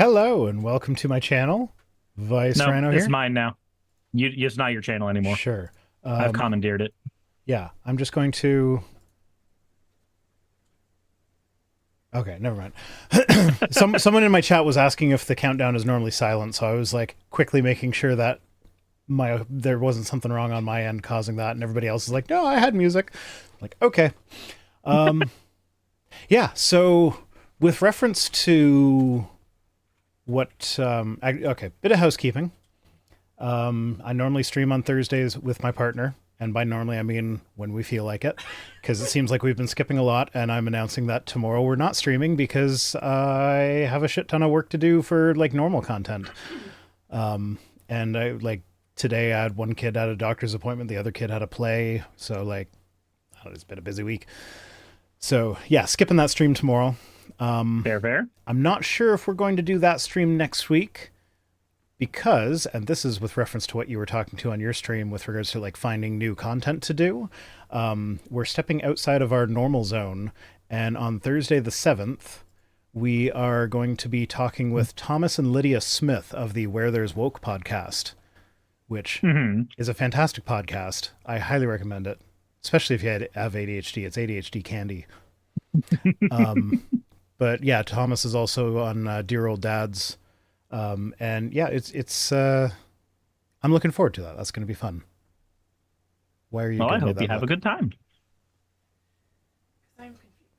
Hello and welcome to my channel. Vice No, Rhino it's here. mine now. It's not your channel anymore. Sure. I've commandeered it. Yeah, I'm just going to... Okay, never mind. Someone in my chat was asking if the countdown is normally silent, so I was like quickly making sure that there wasn't something wrong on my end causing that, and everybody else is like, no, I had music. Like, okay. Yeah, so with reference to what... okay, bit of housekeeping. I normally stream on Thursdays with my partner, and by normally I mean when we feel like it, because it seems like we've been skipping a lot, and I'm announcing that tomorrow we're not streaming because I have a shit ton of work to do for like normal content. And I like today I had one kid at a doctor's appointment, the other kid had a play, so like I don't know, it's been a busy week. So yeah, skipping that stream tomorrow. Fair. I'm not sure if we're going to do that stream next week. Because, and this is with reference to what you were talking to on your stream with regards to like finding new content to do, we're stepping outside of our normal zone. And on Thursday the 7th, we are going to be talking with Thomas and Lydia Smith of the Where There's Woke podcast, which is a fantastic podcast. I highly recommend it, especially if you have ADHD. It's ADHD candy. But yeah, Thomas is also on Dear Old Dads. And yeah, it's I'm looking forward to that. That's going to be fun. Why are you? Well, I giving me hope you that have a look? good time. I'm confused.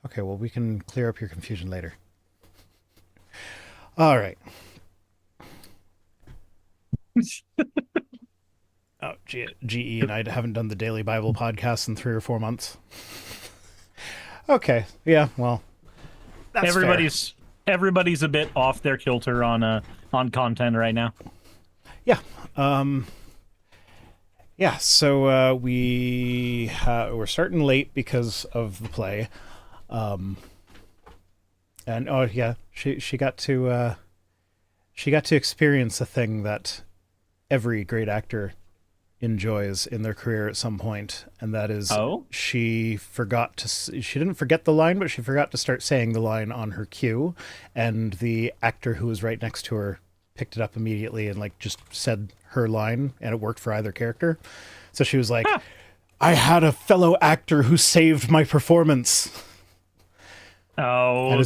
Okay, well, we can clear up your confusion later. All right. Oh, GE and I haven't done the Daily Bible podcast in 3 or 4 months. Okay, yeah, well, that's Everybody's a bit off their kilter on content right now. fair. Yeah. Yeah, so we're starting late because of the play. And oh yeah, she got to experience a thing that every great actor enjoys in their career at some point, and that is she didn't forget the line, but she forgot to start saying the line on her cue, and the actor who was right next to her picked it up immediately and like just said her line, and it worked for either character. So she was like, I had a fellow actor who saved my performance. Oh,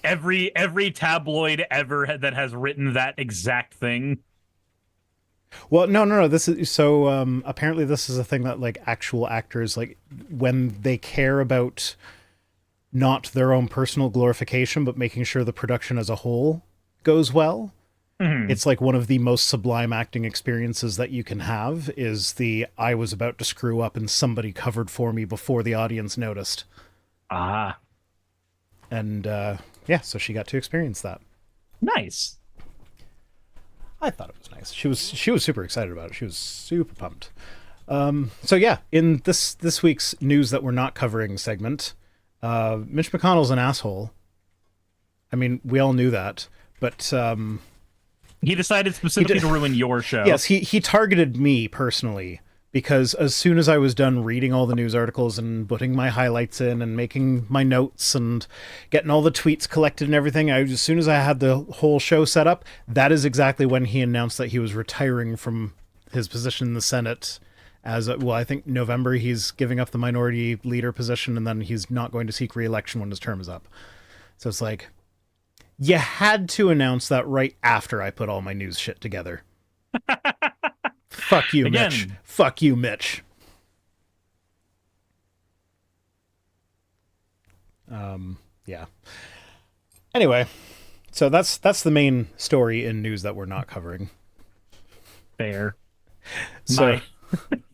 every tabloid ever that has written that exact thing. Well, no. This is so. Apparently, this is a thing that like actual actors like when they care about not their own personal glorification, but making sure the production as a whole goes well. It's like one of the most sublime acting experiences that you can have is the I was about to screw up and somebody covered for me before the audience noticed. Ah, And yeah, so she got to experience that. nice. I thought it was nice. She was super excited about it. She was super pumped. So yeah, in this week's news that we're not covering segment, Mitch McConnell's an asshole. I mean, we all knew that, but He decided specifically to ruin your show. yes, he targeted me personally because as soon as I was done reading all the news articles and putting my highlights in and making my notes and getting all the tweets collected and everything, as soon as I had the whole show set up, that is exactly when he announced that he was retiring from his position in the Senate. Well, I think November he's giving up the minority leader position, and then he's not going to seek re-election when his term is up. So it's like, you had to announce that right after I put all my news shit together. Fuck you, Again. Mitch. Fuck you, Mitch. Yeah. Anyway, so that's the main story in news that we're not covering. Fair. So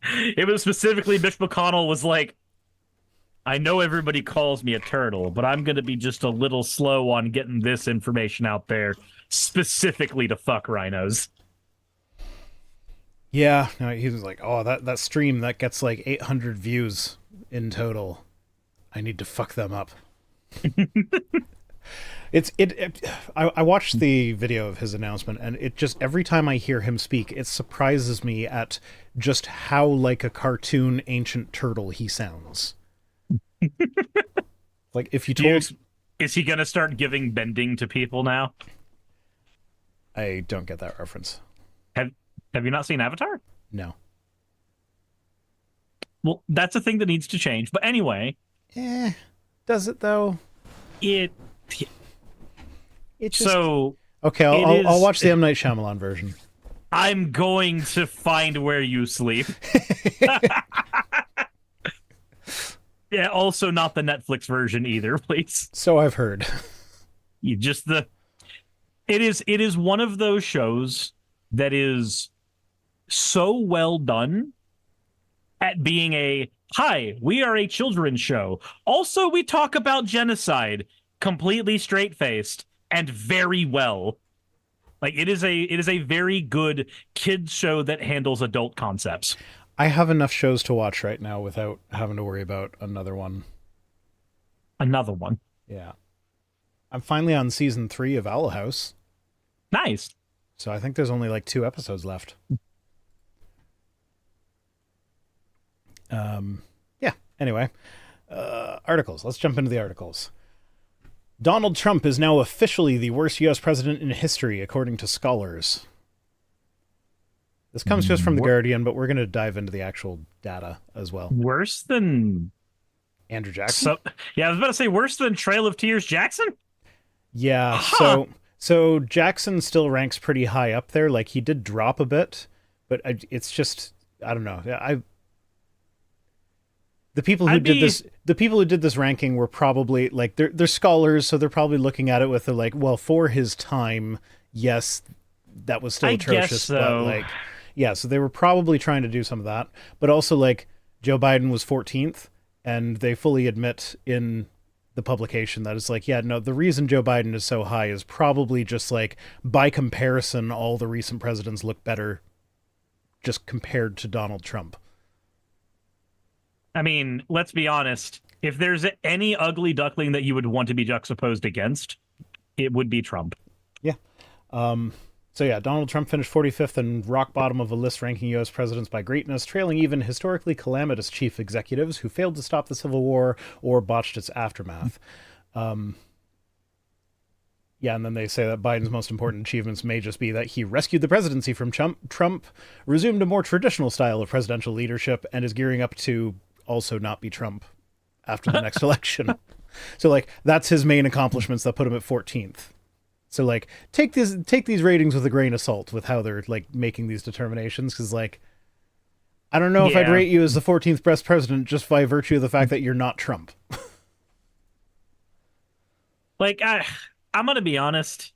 It was specifically Mitch McConnell was like, I know everybody calls me a turtle, but I'm going to be just a little slow on getting this information out there specifically to fuck rhinos. yeah, no, he was like, oh, that stream that gets like 800 views in total. I need to fuck them up. I watched the video of his announcement, and it just every time I hear him speak, it surprises me at just how like a cartoon ancient turtle he sounds. Like if you told Is he gonna start giving bending to people now? I don't get that reference. Have Have you not seen Avatar? No. Well, that's a thing that needs to change. But anyway, Does it though? it It just so okay. I'll watch the M. Night Shyamalan version. I'm going to find where you sleep. Yeah, also not the Netflix version either, please. So I've heard. You just the it is one of those shows that is so well done at being a hi, we are a children's show. Also, we talk about genocide completely straight-faced and very well. Like it is a very good kids show that handles adult concepts. I have enough shows to watch right now without having to worry about another one. Another one. Yeah. I'm finally on season 3 of Owl House. Nice. So I think there's only like 2 episodes left. Yeah. Anyway, articles. Let's jump into the articles. Donald Trump is now officially the worst U.S. president in history, according to scholars. This comes just from The Guardian, but we're going to dive into the actual data as well. Worse than Andrew Jackson? Yeah, I was about to say worse than Trail of Tears Jackson? Yeah, Huh. so Jackson still ranks pretty high up there. Like, he did drop a bit, but it's just, I don't know. The people who did this ranking were probably like they're scholars, so they're probably looking at it with like, well, for his time, yes, that was still atrocious, guess so. but like, yeah, so they were probably trying to do some of that, but also like Joe Biden was 14th, and they fully admit in the publication that it's like, yeah, no, the reason Joe Biden is so high is probably just like by comparison, all the recent presidents look better just compared to Donald Trump. I mean, let's be honest. If there's any ugly duckling that you would want to be juxtaposed against, it would be Trump. Yeah. So yeah, Donald Trump finished 45th and rock bottom of a list ranking U.S. presidents by greatness, trailing even historically calamitous chief executives who failed to stop the Civil War or botched its aftermath. Yeah, and then they say that Biden's most important achievements may just be that he rescued the presidency from Trump, resumed a more traditional style of presidential leadership, and is gearing up to also not be Trump after the next election. So like that's his main accomplishments that put him at 14th. So like take these ratings with a grain of salt with how they're like making these determinations, because like I don't know if I'd rate you as the 14th best president just by virtue of the fact that you're not Trump. Like I'm gonna be honest.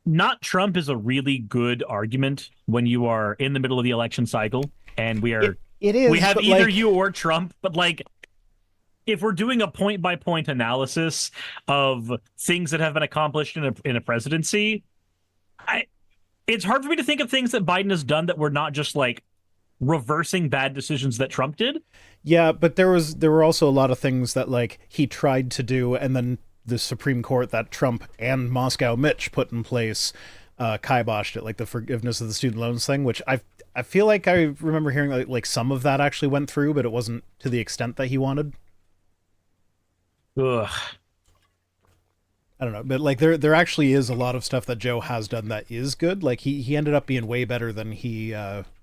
Not Trump is a really good argument when you are in the middle of the election cycle and It is. We have but either like, you or Trump, but like, if we're doing a point-by-point analysis of things that have been accomplished in a presidency, it's hard for me to think of things that Biden has done that were not just like reversing bad decisions that Trump did. Yeah, but there were also a lot of things that like he tried to do, and then the Supreme Court that Trump and Moscow Mitch put in place kiboshed it, like the forgiveness of the student loans thing, which I feel like I remember hearing like some of that actually went through, but it wasn't to the extent that he wanted. Ugh. I don't know, but like there actually is a lot of stuff that Joe has done that is good. Like he ended up being way better than he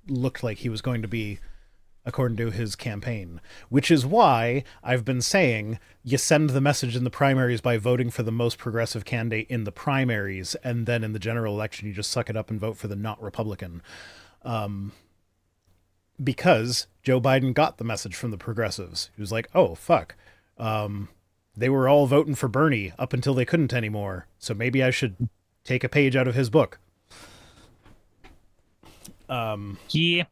looked like he was going to be, according to his campaign, which is why I've been saying you send the message in the primaries by voting for the most progressive candidate in the primaries, and then in the general election you just suck it up and vote for the not Republican. Because Joe Biden got the message from the progressives. He was like, oh, fuck. They were all voting for Bernie up until they couldn't anymore. So maybe I should take a page out of his book. Yeah.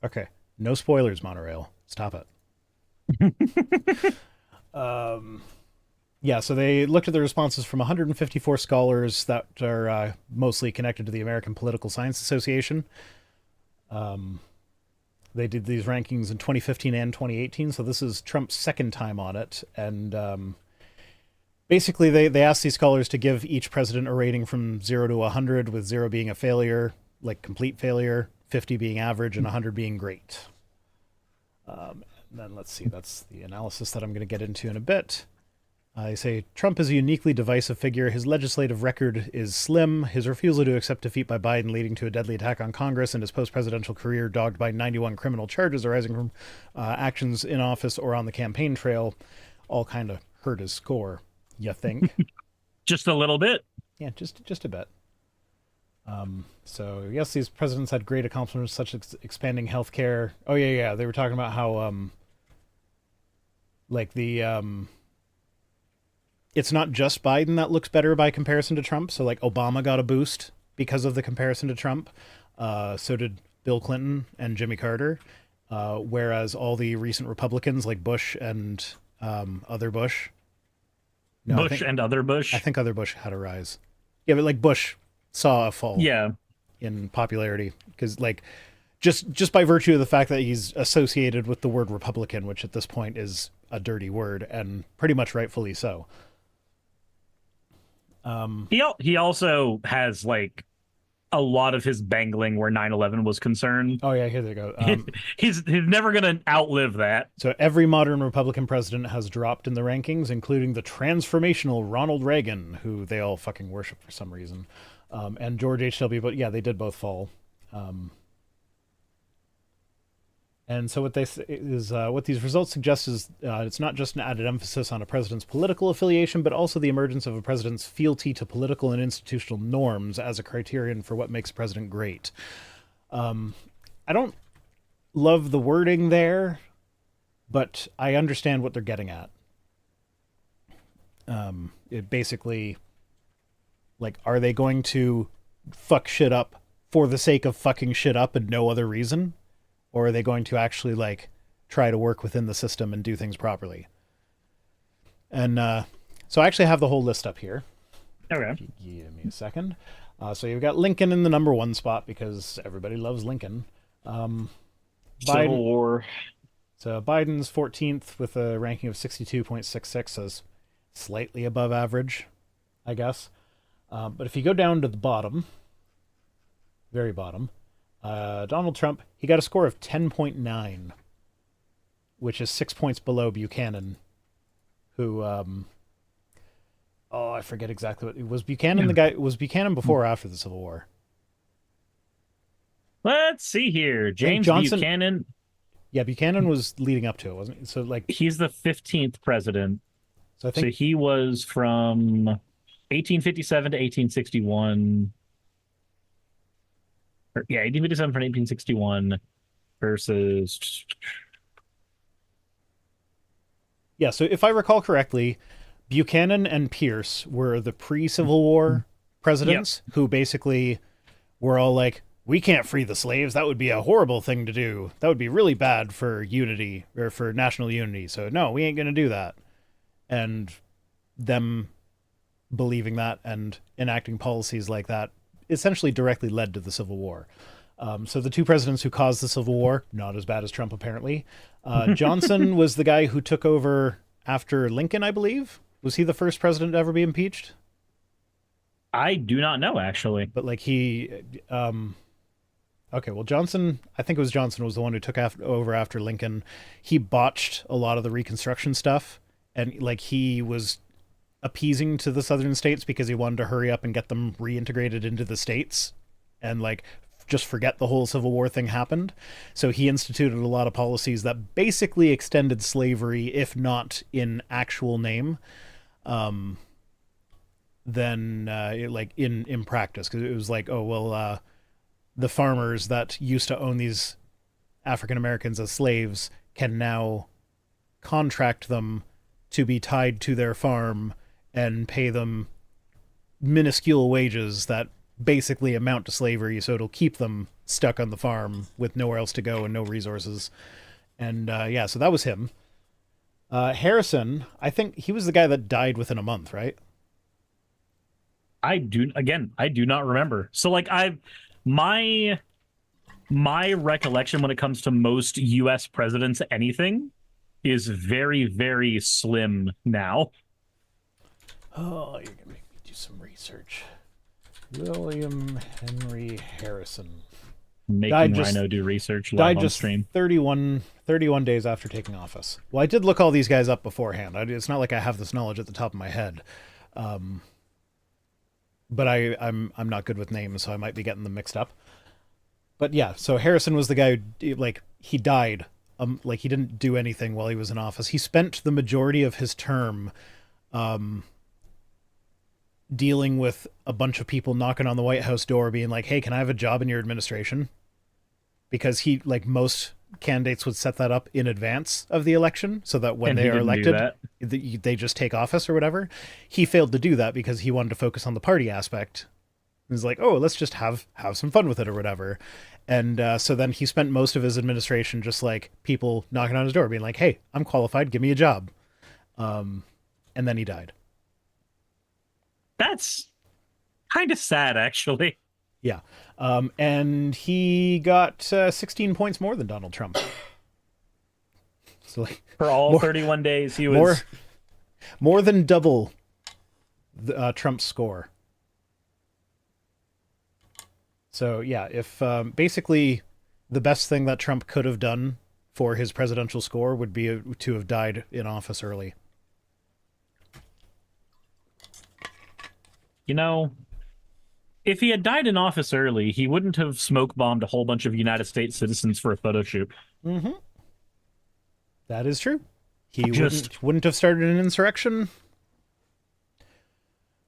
Okay. No spoilers, Monorail. Stop it. Yeah, so they looked at the responses from 154 scholars that are mostly connected to the American Political Science Association. They did these rankings in 2015 and 2018, so this is Trump's second time on it. And basically, they asked these scholars to give each president a rating from 0 to 100, with 0 being a failure, like complete failure, 50 being average, and 100 being great. then let's see. That's the analysis that I'm going to get into in a bit. They say Trump is a uniquely divisive figure. His legislative record is slim. His refusal to accept defeat by Biden, leading to a deadly attack on Congress, and his post-presidential career dogged by 91 criminal charges arising from actions in office or on the campaign trail, all kind of hurt his score. You think? Just a little bit. Yeah, just a bit. So yes, these presidents had great accomplishments such as expanding healthcare. Oh yeah. They were talking about how like the it's not just Biden that looks better by comparison to Trump. So like Obama got a boost because of the comparison to Trump. So did Bill Clinton and Jimmy Carter. Whereas all the recent Republicans like Bush and other Bush. No, Bush and other Bush. I think other Bush had a rise. Yeah, but like Bush saw a fall. Yeah. In popularity because like just by virtue of the fact that he's associated with the word Republican, which at this point is a dirty word and pretty much rightfully so. He also has like a lot of his bangling where 9/11 was concerned. Oh yeah, here they go. He's never gonna outlive that. So every modern Republican president has dropped in the rankings, including the transformational Ronald Reagan, who they all fucking worship for some reason, and George H.W. But yeah, they did both fall. And so what they is what these results suggest is it's not just an added emphasis on a president's political affiliation, but also the emergence of a president's fealty to political and institutional norms as a criterion for what makes a president great. I don't love the wording there, but I understand what they're getting at. It basically, like, are they going to fuck shit up for the sake of fucking shit up and no other reason? Or are they going to actually, like, try to work within the system and do things properly? And so I actually have the whole list up here. Okay. Give me a second. So you've got Lincoln in the number one spot because everybody loves Lincoln. Civil War. So Biden's 14th with a ranking of 62.66, so slightly above average, I guess. But if you go down to the bottom, very bottom, Donald Trump, he got a score of 10.9, which is 6 points below Buchanan, who, I forget exactly what, was Buchanan the guy, was Buchanan before or after the Civil War? Let's see here. James Johnson, Buchanan. Yeah, Buchanan was leading up to it, wasn't he? So, like, he's the 15th president. So I think he was from 1857 to 1861. 1857 from 1861 versus. Yeah, so if I recall correctly, Buchanan and Pierce were the pre-Civil War presidents who basically were all like, we can't free the slaves. That would be a horrible thing to do. That would be really bad for unity or for national unity. So no, we ain't going to do that. And them believing that and enacting policies like that essentially directly led to the Civil War. So the two presidents who caused the Civil War, not as bad as Trump apparently. Johnson was the guy who took over after Lincoln, I believe. Was he the first president to ever be impeached? I do not know, actually. But like he... okay, well, Johnson, I think it was Johnson was the one who took over after Lincoln. He botched a lot of the Reconstruction stuff. And like he was appeasing to the southern states because he wanted to hurry up and get them reintegrated into the states and like just forget the whole Civil War thing happened. So he instituted a lot of policies that basically extended slavery, if not in actual name, then like in practice. Because it was like, the farmers that used to own these African Americans as slaves can now contract them to be tied to their farm and pay them minuscule wages that basically amount to slavery, so it'll keep them stuck on the farm with nowhere else to go and no resources. And so that was him. Harrison, I think he was the guy that died within a month, right? I do not remember. So like my recollection when it comes to most US presidents anything is very, very slim now. Oh, you're gonna make me do some research. William Henry Harrison. Making Rhino do research live died on just stream. 31 days after taking office. Well, I did look all these guys up beforehand. It's not like I have this knowledge at the top of my head. But I'm not good with names, so I might be getting them mixed up. But yeah, so Harrison was the guy who, like, he died. Like, he didn't do anything while he was in office. He spent the majority of his term dealing with a bunch of people knocking on the White House door being like, hey, can I have a job in your administration? Because he, like most candidates, would set that up in advance of the election so that when they are elected, they just take office or whatever. He failed to do that because he wanted to focus on the party aspect. He was like, oh, let's just have some fun with it or whatever. And so then he spent most of his administration just like people knocking on his door being like, hey, I'm qualified, give me a job. And then he died. That's kind of sad, actually. Yeah. And he got 16 points more than Donald Trump. So, like, for all 31 days, he was more than double the, Trump's score. So yeah, if basically the best thing that Trump could have done for his presidential score would be to have died in office early. You know, if he had died in office early, he wouldn't have smoke bombed a whole bunch of United States citizens for a photo shoot. Mm-hmm. That is true. He wouldn't have started an insurrection.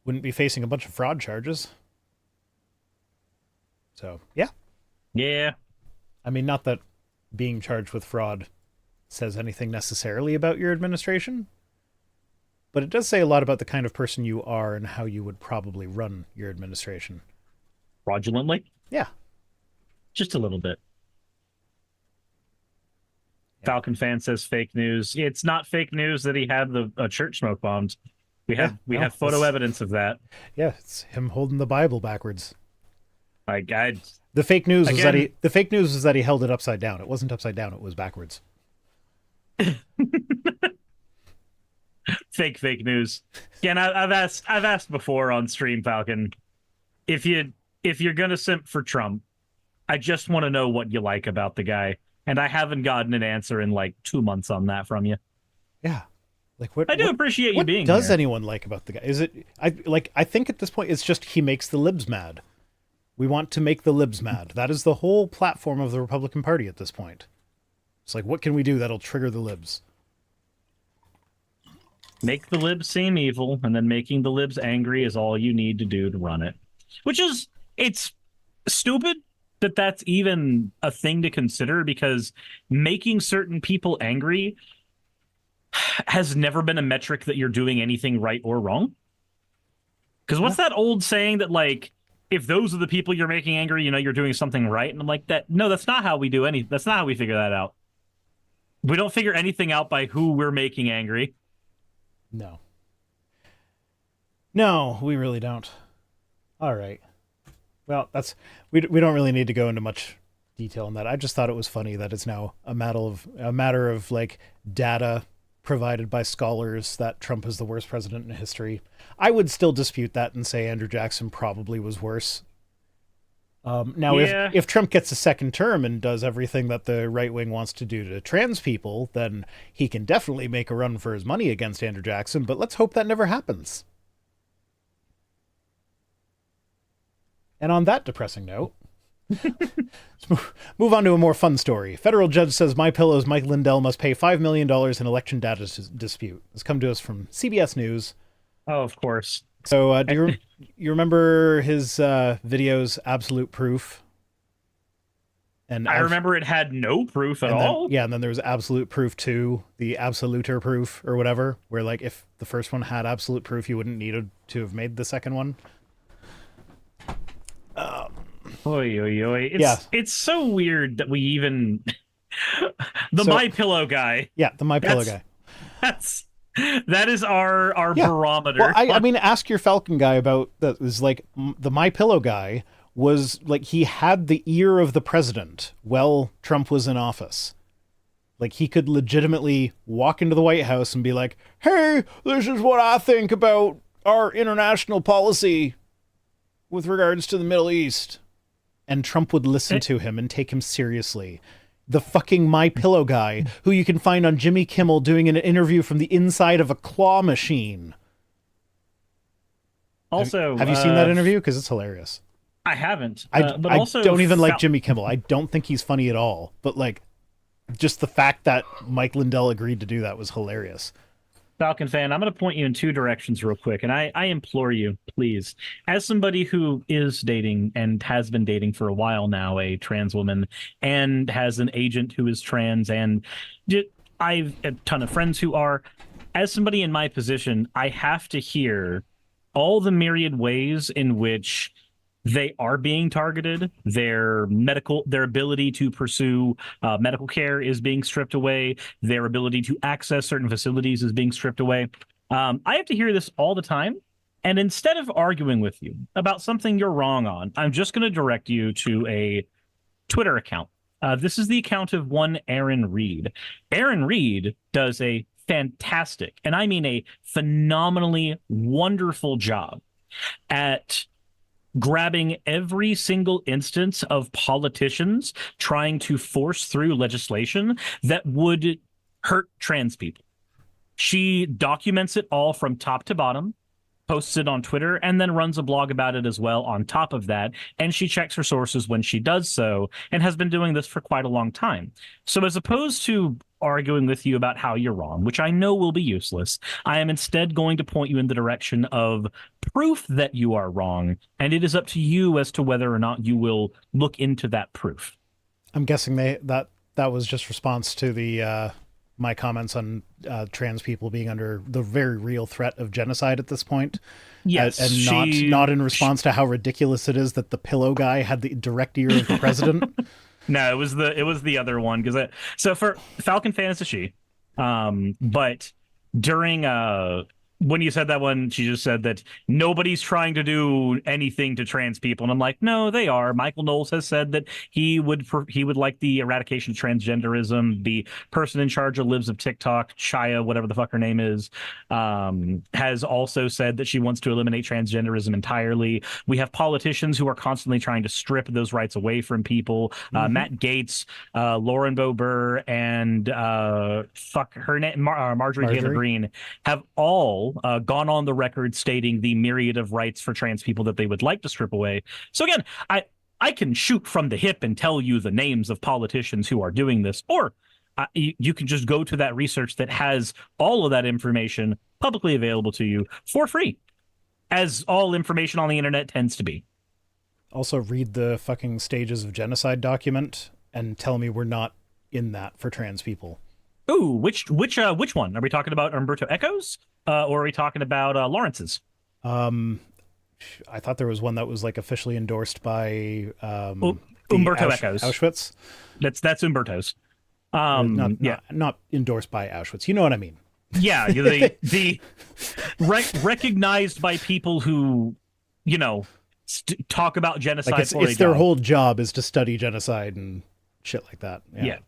Wouldn't be facing a bunch of fraud charges. So, yeah. Yeah. I mean, not that being charged with fraud says anything necessarily about your administration, but it does say a lot about the kind of person you are and how you would probably run your administration. Fraudulently? Yeah. Just a little bit. Yeah. Falcon fan says fake news. It's not fake news that he had the church smoke bombed. We have photo evidence of that. Yeah, it's him holding the Bible backwards. The fake news was that he held it upside down. It wasn't upside down, it was backwards. Fake news. Again, I've asked before on stream, Falcon, if you're gonna simp for Trump, I just want to know what you like about the guy, and I haven't gotten an answer in like 2 months on that from you. Yeah, like what? I do appreciate you being. What does here. anyone like about the guy? Is it I think at this point it's just he makes the libs mad. We want to make the libs mad. That is the whole platform of the Republican Party at this point. It's like, what can we do that'll trigger the libs? Make the libs seem evil, and then making the libs angry is all you need to do to run it. Which is, it's stupid that that's even a thing to consider, because making certain people angry has never been a metric that you're doing anything right or wrong. Because what's that old saying that, like, if those are the people you're making angry, you know you're doing something right? And I'm like, no, that's not how we do that's not how we figure that out. We don't figure anything out by who we're making angry. No, we really don't. All right. Well, we don't really need to go into much detail on that. I just thought it was funny that it's now a matter of like data provided by scholars that Trump is the worst president in history. I would still dispute that and say Andrew Jackson probably was worse. If Trump gets a second term and does everything that the right wing wants to do to trans people, then he can definitely make a run for his money against Andrew Jackson, but let's hope that never happens. And on that depressing note, let's move on to a more fun story. Federal judge says MyPillow's Mike Lindell must pay $5 million in election data dispute. This come to us from CBS News. Oh, of course. So do you remember his videos, Absolute Proof? And I remember it had no proof at all. Yeah, and then there was Absolute Proof 2, the Absoluter Proof or whatever, where like if the first one had absolute proof, you wouldn't need to have made the second one. It's so weird that we even MyPillow guy. Yeah, the MyPillow guy. That is our barometer. Well, I mean, ask your Falcon guy about that. Is like the MyPillow guy was like he had the ear of the president while Trump was in office. Like he could legitimately walk into the White House and be like, "Hey, this is what I think about our international policy with regards to the Middle East." and Trump would listen to him and take him seriously. The fucking My Pillow guy, who you can find on Jimmy Kimmel doing an interview from the inside of a claw machine. Also, have you seen that interview? Because it's hilarious. I haven't. But I also don't even like Jimmy Kimmel. I don't think he's funny at all. But like, just the fact that Mike Lindell agreed to do that was hilarious. Falcon fan, I'm going to point you in two directions real quick, and I implore you, please, as somebody who is dating and has been dating for a while now, a trans woman, and has an agent who is trans, and I've a ton of friends who are, as somebody in my position, I have to hear all the myriad ways in which they are being targeted. Their ability to pursue medical care is being stripped away. Their ability to access certain facilities is being stripped away. I have to hear this all the time. And instead of arguing with you about something you're wrong on, I'm just going to direct you to a Twitter account. This is the account of one Aaron Reed. Aaron Reed does a fantastic, and I mean a phenomenally wonderful job at grabbing every single instance of politicians trying to force through legislation that would hurt trans people. She documents it all from top to bottom, posts it on Twitter, and then runs a blog about it as well on top of that. And she checks her sources when she does so, and has been doing this for quite a long time. So as opposed to arguing with you about how you're wrong, which I know will be useless, I am instead going to point you in the direction of proof that you are wrong, and it is up to you as to whether or not you will look into that proof. I'm guessing that was just response to the my comments on trans people being under the very real threat of genocide at this point. Yes, and not in response to how ridiculous it is that the pillow guy had the direct ear of the president. No, it was the other one, because so for Falcon fan, it's a she, but during when you said that one, she just said that nobody's trying to do anything to trans people, and I'm like, no, they are. Michael Knowles has said that he would like the eradication of transgenderism. The person in charge of Lives of TikTok, Shia, whatever the fuck her name is, has also said that she wants to eliminate transgenderism entirely. We have politicians who are constantly trying to strip those rights away from people. Matt Gaetz, Lauren Boebert, and her name, Marjorie Taylor Greene, have all gone on the record stating the myriad of rights for trans people that they would like to strip away. So again, I can shoot from the hip and tell you the names of politicians who are doing this, or you can just go to that research that has all of that information publicly available to you for free, as all information on the internet tends to be. Also, read the fucking Stages of Genocide document and tell me we're not in that for trans people. Ooh, which one? Are we talking about Umberto Eco's? Or are we talking about Lawrence's? I thought there was one that was like officially endorsed by Umberto Eco's. Auschwitz. That's Umberto's. Not endorsed by Auschwitz. You know what I mean? Yeah, the recognized by people who, talk about genocide. Like it's their whole job is to study genocide and shit like that. Yeah.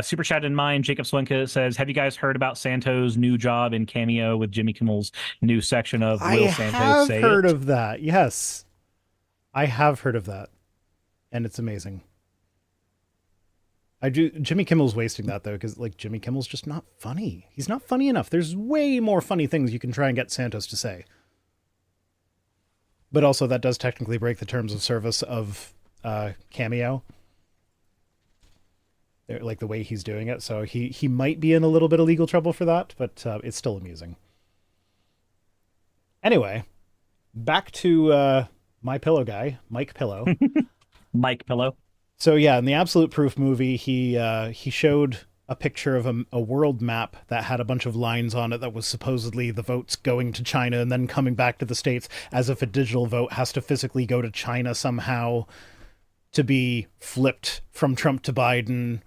Super chat in mind, Jacob Swenka says, have you guys heard about Santo's new job in Cameo with Jimmy Kimmel's new section of Will Santos Say It? I have heard of that. Yes. I have heard of that. And it's amazing. Jimmy Kimmel's wasting that though, because like Jimmy Kimmel's just not funny. He's not funny enough. There's way more funny things you can try and get Santos to say. But also that does technically break the terms of service of Cameo. Like the way he's doing it, so he might be in a little bit of legal trouble for that, but it's still amusing. Anyway, back to My Pillow guy, Mike Pillow. Mike Pillow. So yeah, in the Absolute Proof movie, he showed a picture of a world map that had a bunch of lines on it that was supposedly the votes going to China and then coming back to the States, as if a digital vote has to physically go to China somehow to be flipped from Trump to Biden.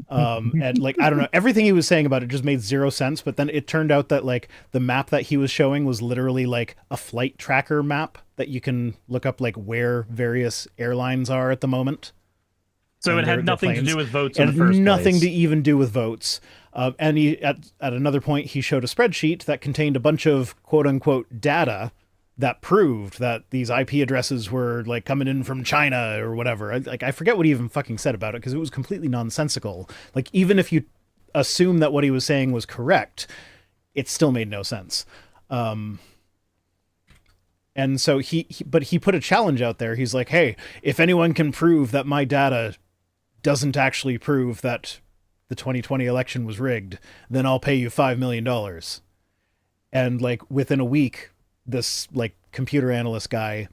And like, I don't know, everything he was saying about it just made zero sense. But then it turned out that like the map that he was showing was literally like a flight tracker map that you can look up like where various airlines are at the moment. So it had nothing to do with votes in the first place. Nothing to even do with votes. And he, at another point, he showed a spreadsheet that contained a bunch of quote unquote data that proved that these IP addresses were like coming in from China or whatever. I forget what he even fucking said about it because it was completely nonsensical. Like, even if you assume that what he was saying was correct, it still made no sense. And so but he put a challenge out there. He's like, hey, if anyone can prove that my data doesn't actually prove that the 2020 election was rigged, then I'll pay you $5 million. And like within a week, this like computer analyst guy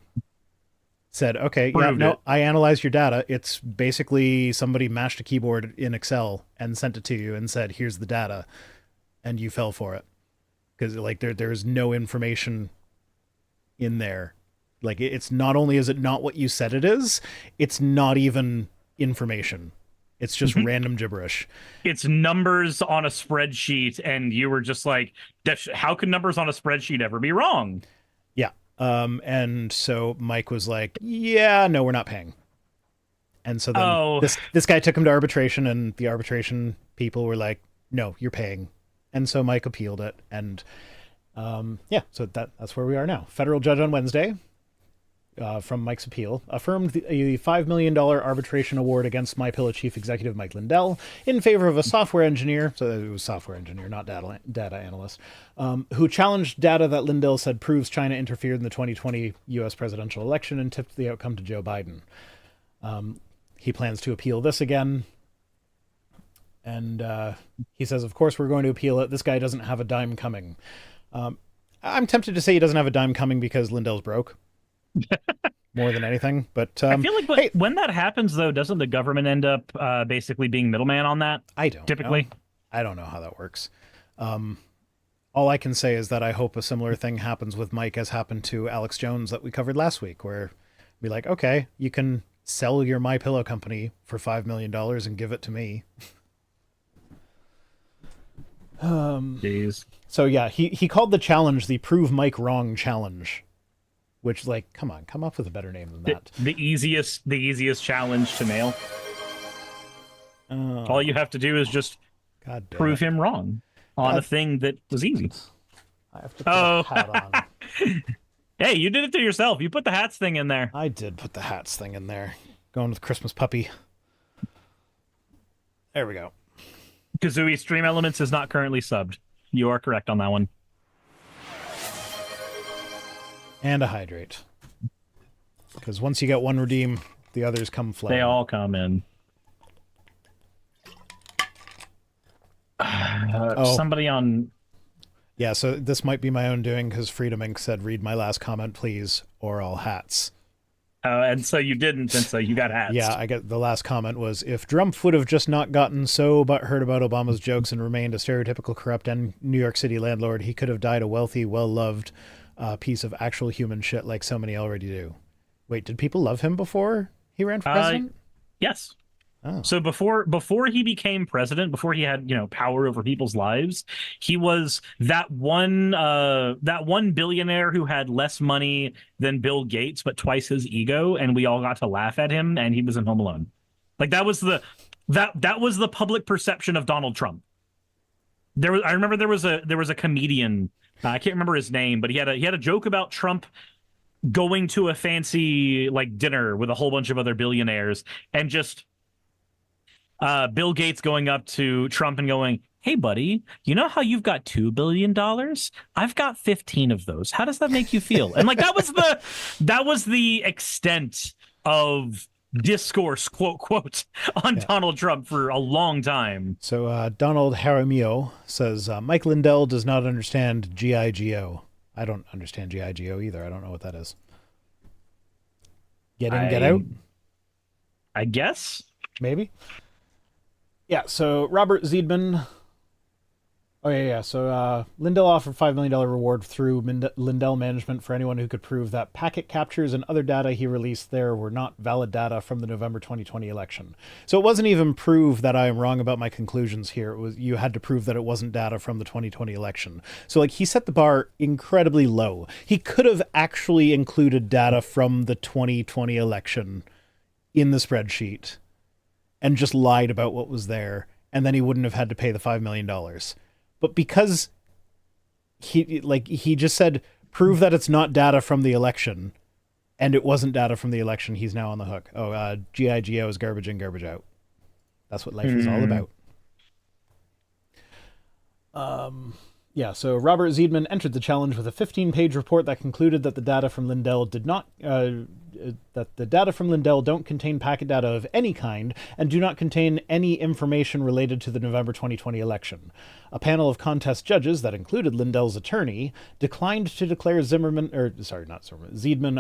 said, okay, Proved yeah, no, it. I analyzed your data. It's basically somebody mashed a keyboard in Excel and sent it to you and said, here's the data. And you fell for it. Because like there's no information in there. Like, it's not only is it not what you said it is, it's not even information. It's just random gibberish. It's numbers on a spreadsheet, and you were just like, how can numbers on a spreadsheet ever be wrong? Yeah. And so Mike was like, yeah, no, we're not paying. And so then this guy took him to arbitration, and the arbitration people were like, no, you're paying. And so Mike appealed it. And yeah, so that's where we are now. Federal judge on Wednesday, from Mike's appeal, affirmed a $5 million arbitration award against MyPillow chief executive Mike Lindell in favor of a software engineer, so it was software engineer, not data analyst, who challenged data that Lindell said proves China interfered in the 2020 U.S. presidential election and tipped the outcome to Joe Biden. He plans to appeal this again. And he says, of course, we're going to appeal it. This guy doesn't have a dime coming. I'm tempted to say he doesn't have a dime coming because Lindell's broke. More than anything. But I feel like when that happens, though, doesn't the government end up basically being middleman on that? I don't typically know. I don't know how that works. All I can say is that I hope a similar thing happens with Mike as happened to Alex Jones that we covered last week, where be like, okay, you can sell your MyPillow company for $5 million and give it to me. Jeez. So yeah, he called the challenge the Prove Mike Wrong Challenge, which, like, come on, come up with a better name than that. The easiest challenge to nail. All you have to do is just prove him wrong on a thing that was easy. I have to put a hat on. Hey, you did it to yourself. You put the hats thing in there. I did put the hats thing in there. Going with Christmas puppy. There we go. Kazooie Stream Elements is not currently subbed. You are correct on that one. And a hydrate. Because once you get one redeem, the others come flooding. They all come in. Somebody on... Yeah, so this might be my own doing because Freedom Inc. said, read my last comment, please, or all hats. And so you didn't, and so you got hats. Yeah, I get the last comment was, if Trump would have just not gotten so butthurt about Obama's jokes and remained a stereotypical corrupt and New York City landlord, he could have died a wealthy, well-loved piece of actual human shit like so many already do. Wait, did people love him before he ran for president? Yes. Oh. So before he became president, before he had, power over people's lives, he was that one billionaire who had less money than Bill Gates but twice his ego, and we all got to laugh at him, and he was in Home Alone. Like, that was the public perception of Donald Trump. I remember there was a comedian, I can't remember his name, but he had a joke about Trump going to a fancy dinner with a whole bunch of other billionaires, and just Bill Gates going up to Trump and going, "Hey, buddy, you know how you've got $2 billion? I've got 15 of those. How does that make you feel?" And that was the extent of discourse, quote, on Donald Trump for a long time. So Donald Jaramillo says, Mike Lindell does not understand GIGO. I don't understand GIGO either. I don't know what that is. Get in, get out? I guess. Maybe. Yeah, so Robert Zeidman. Oh, yeah. So Lindell offered $5 million reward through Lindell Management for anyone who could prove that packet captures and other data he released there were not valid data from the November 2020 election. So it wasn't even prove that I am wrong about my conclusions here. It was, you had to prove that it wasn't data from the 2020 election. So he set the bar incredibly low. He could have actually included data from the 2020 election in the spreadsheet and just lied about what was there, and then he wouldn't have had to pay the $5 million. But because he just said, prove that it's not data from the election, and it wasn't data from the election. He's now on the hook. Oh, GIGO is garbage in, garbage out. That's what life is all about. Yeah, so Robert Zeidman entered the challenge with a 15-page report that concluded that the data from Lindell don't contain packet data of any kind and do not contain any information related to the November 2020 election. A panel of contest judges that included Lindell's attorney declined to declare Zeidman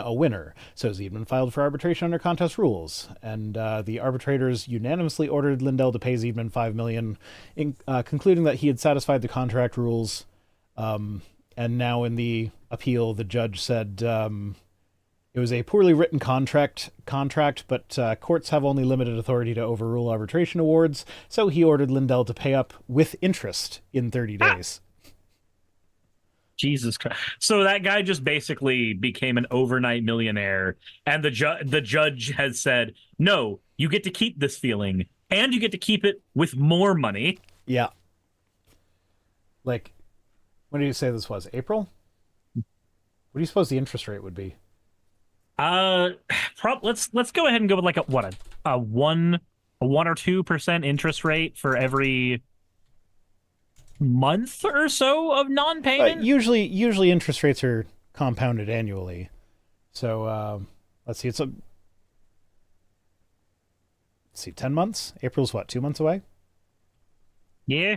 a winner, so Zeidman filed for arbitration under contest rules, and the arbitrators unanimously ordered Lindell to pay Zeidman $5 million, concluding that he had satisfied the contract rules. And now in the appeal, the judge said it was a poorly written contract, but courts have only limited authority to overrule arbitration awards, so he ordered Lindell to pay up with interest in 30 days. Jesus Christ. So that guy just basically became an overnight millionaire, and the judge has said, no, you get to keep this feeling, and you get to keep it with more money. Yeah. Like, when did you say this was? April? What do you suppose the interest rate would be? Let's go ahead and go with like a 1 or 2% interest rate for every month or so of non-payment. Usually interest rates are compounded annually. So let's see, 10 months. April's what, 2 months away? Yeah.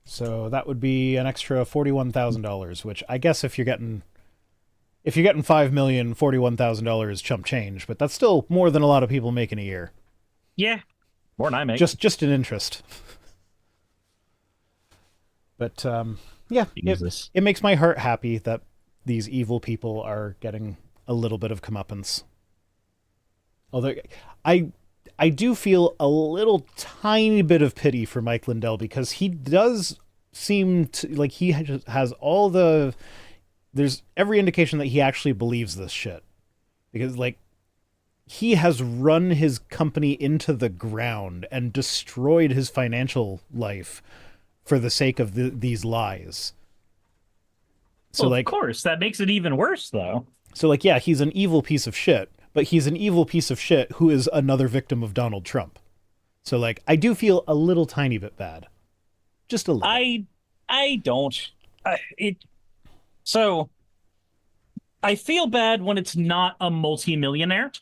So that would be an extra $41,000, which I guess if you're getting $5 million, $41,000 chump change, but that's still more than a lot of people make in a year. Yeah, more than I make. Just in interest. But yeah, it makes my heart happy that these evil people are getting a little bit of comeuppance. Although I do feel a little tiny bit of pity for Mike Lindell, because he does seem to, like, he has all the... There's every indication that he actually believes this shit. Because, like, he has run his company into the ground and destroyed his financial life for the sake of these lies. So, well, of course, that makes it even worse, though. So, like, yeah, he's an evil piece of shit, but he's an evil piece of shit who is another victim of Donald Trump. So, like, I do feel a little tiny bit bad. Just a little. I don't. So, I feel bad when it's not a multimillionaire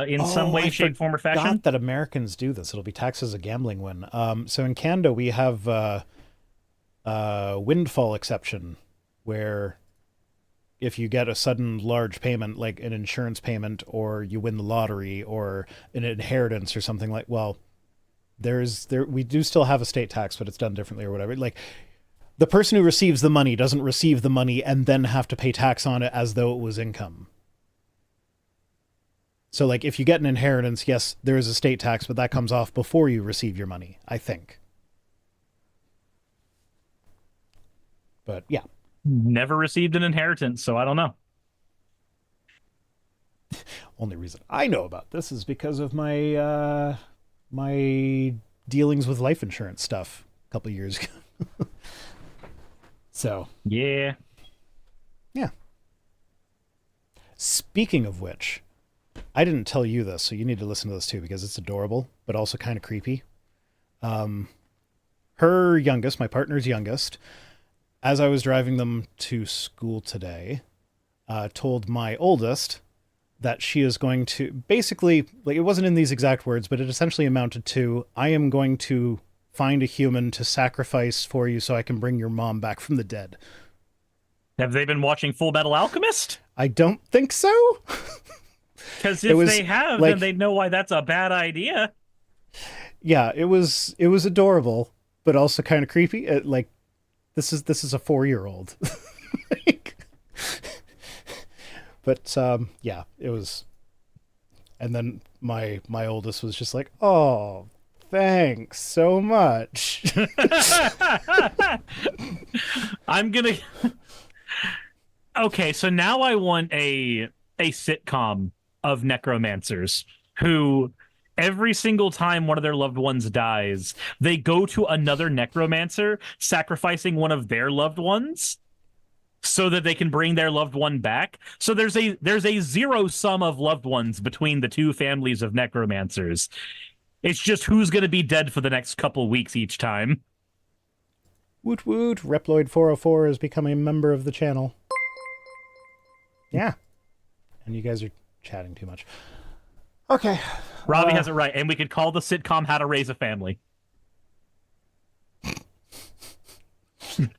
in some way, shape, form, or fashion. I forgot that Americans do this. It'll be taxed as a gambling win. So in Canada, we have windfall exception, where if you get a sudden large payment, like an insurance payment, or you win the lottery, or an inheritance or something like, well, we do still have a state tax, but it's done differently or whatever. Like, the person who receives the money doesn't receive the money and then have to pay tax on it as though it was income. So, like, if you get an inheritance, yes, there is a state tax, but that comes off before you receive your money, I think. But, yeah. Never received an inheritance, so I don't know. Only reason I know about this is because of my my dealings with life insurance stuff a couple of years ago. So yeah. Speaking of which, I didn't tell you this, so you need to listen to this too, because it's adorable but also kind of creepy. Her youngest, my partner's youngest, as I was driving them to school today, told my oldest that she is going to, basically, like, it wasn't in these exact words, but it essentially amounted to, I am going to find a human to sacrifice for you so I can bring your mom back from the dead. Have they been watching Full Metal Alchemist? I don't think so. Because if they have, like, then they know why that's a bad idea. Yeah, it was adorable, but also kind of creepy. This is a 4-year-old. But yeah, it was. And then my oldest was just like, "Oh, thanks so much." I'm gonna. Okay, so now I want a sitcom of necromancers who every single time one of their loved ones dies, they go to another necromancer, sacrificing one of their loved ones so that they can bring their loved one back. So there's a zero sum of loved ones between the two families of necromancers. It's just who's going to be dead for the next couple weeks each time. Woot woot, Reploid404 has become a member of the channel. Yeah. And you guys are chatting too much. Okay. Robbie has it right, and we could call the sitcom How to Raise a Family.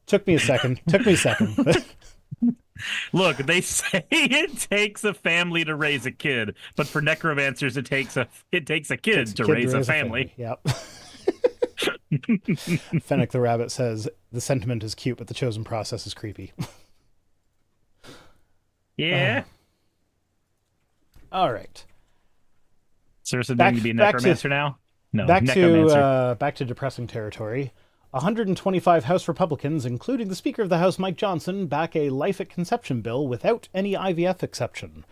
Took me a second. Look, they say it takes a family to raise a kid, but for necromancers, it takes a kid to raise a family. Yep. Fennec the Rabbit says, the sentiment is cute, but the chosen process is creepy. Yeah. All right. Seriously, needing to be a necromancer now? No, back necromancer. back to depressing territory. 125 House Republicans, including the Speaker of the House, Mike Johnson, back a life at conception bill without any IVF exception.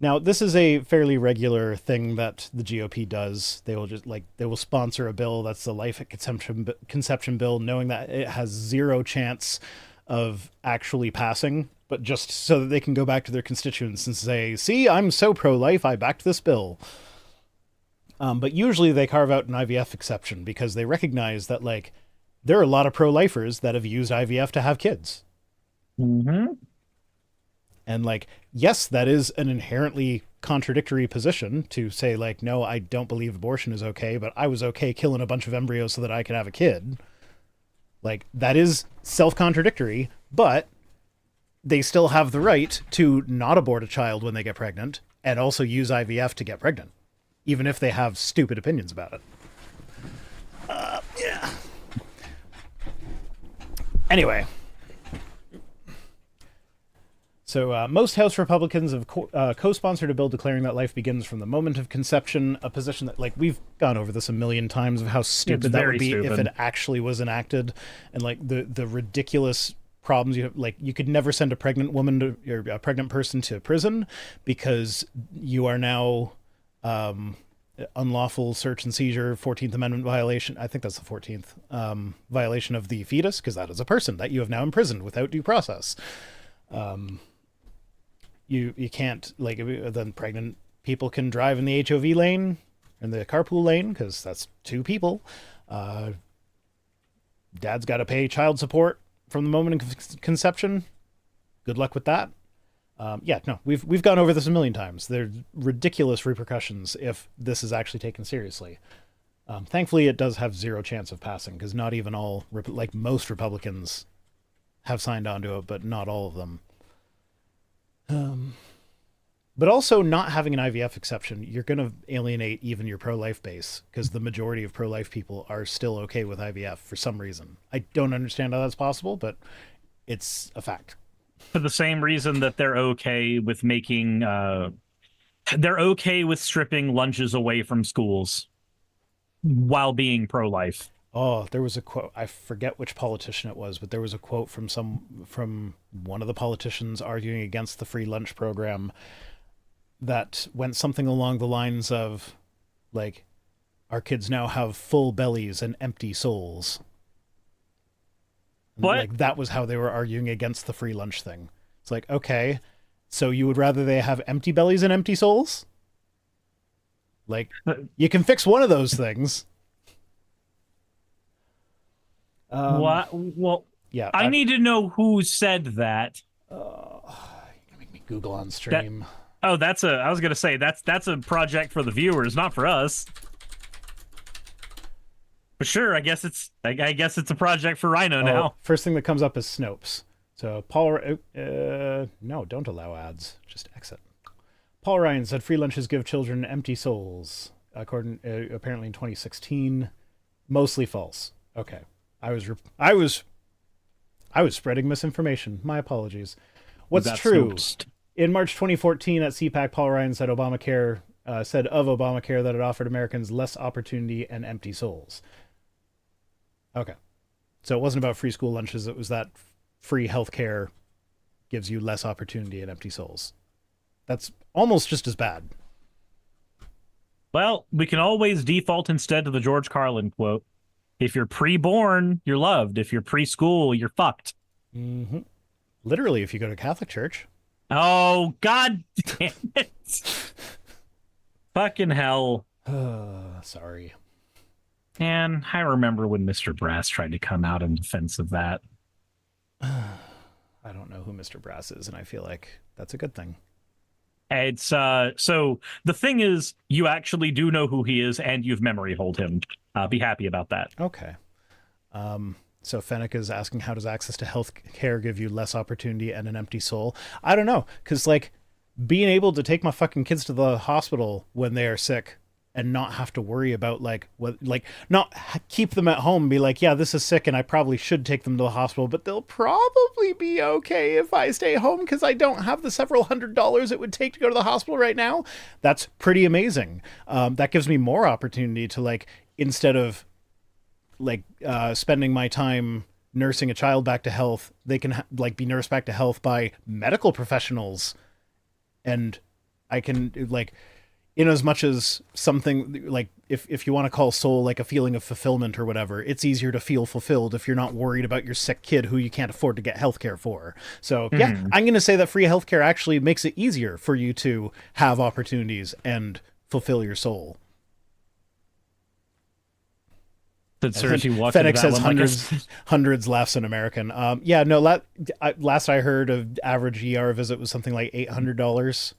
Now, this is a fairly regular thing that the GOP does. They will sponsor a bill that's the life at conception bill, knowing that it has zero chance of actually passing, but just so that they can go back to their constituents and say, see, I'm so pro-life, I backed this bill. But usually they carve out an IVF exception because they recognize that, like, there are a lot of pro-lifers that have used IVF to have kids. Mm-hmm. And, like, yes, that is an inherently contradictory position to say, like, no, I don't believe abortion is okay, but I was okay killing a bunch of embryos so that I could have a kid. Like, that is self-contradictory, but they still have the right to not abort a child when they get pregnant and also use IVF to get pregnant, even if they have stupid opinions about it. Yeah. Anyway. So most House Republicans have co-sponsored a bill declaring that life begins from the moment of conception, a position that, like, we've gone over this a million times of how stupid that would be if it actually was enacted, and, like, the ridiculous problems you have. Like, you could never send a pregnant woman or a pregnant person to prison because you are now unlawful search and seizure, 14th Amendment violation. I think that's the 14th violation of the fetus, because that is a person that you have now imprisoned without due process. You can't, like, then pregnant people can drive in the HOV lane and the carpool lane because that's two people. Dad's got to pay child support from the moment of conception. Good luck with that. We've gone over this a million times. There's ridiculous repercussions if this is actually taken seriously. Thankfully, it does have zero chance of passing because not even all, like, most Republicans have signed on to it, but not all of them. But also not having an IVF exception, you're going to alienate even your pro-life base because the majority of pro-life people are still okay with IVF for some reason. I don't understand how that's possible, but it's a fact. For the same reason that they're okay with making, they're okay with stripping lunches away from schools while being pro-life. Oh, there was a quote. I forget which politician it was, but there was a quote from one of the politicians arguing against the free lunch program that went something along the lines of, like, our kids now have full bellies and empty souls. What? Like, that was how they were arguing against the free lunch thing. It's like, okay, so you would rather they have empty bellies and empty souls? Like, you can fix one of those things. What? Well, yeah. I need to know who said that. You can make me Google on stream. I was gonna say that's a project for the viewers, not for us. But sure, I guess it's a project for Rhino now. First thing that comes up is Snopes. So Paul, no, don't allow ads. Just exit. Paul Ryan said free lunches give children empty souls, according apparently in 2016. Mostly false. Okay, I was spreading misinformation. My apologies. What's true? Snopes. In March 2014 at CPAC, Paul Ryan said Obamacare said of Obamacare that it offered Americans less opportunity and empty souls. Okay. So it wasn't about free school lunches. It was that free healthcare gives you less opportunity and empty souls. That's almost just as bad. Well, we can always default instead to the George Carlin quote. If you're pre-born, you're loved. If you're preschool, you're fucked. Hmm. Literally, if you go to Catholic church. Oh, god damn it. Fucking hell. Sorry. And I remember when Mr. Brass tried to come out in defense of that. I don't know who Mr. Brass is, and I feel like that's a good thing. It's so the thing is you actually do know who he is and you've memory hold him. Be happy about that. Okay. So Fennec is asking, how does access to health care give you less opportunity and an empty soul? I don't know, because like being able to take my fucking kids to the hospital when they are sick and not have to worry about like what, like not keep them at home and be like, yeah, this is sick and I probably should take them to the hospital, but they'll probably be okay if I stay home because I don't have the several $100s it would take to go to the hospital right now. That's pretty amazing. That gives me more opportunity to like, instead of like spending my time nursing a child back to health, they can like be nursed back to health by medical professionals, and I can like, in as much as something like, if you want to call soul like a feeling of fulfillment or whatever, it's easier to feel fulfilled if you're not worried about your sick kid who you can't afford to get healthcare for. So yeah, I'm going to say that free healthcare actually makes it easier for you to have opportunities and fulfill your soul. Did Cersei walk into Fennec that says one hundreds laughs in American. Yeah, no. Last I heard, of average ER visit was something like $800.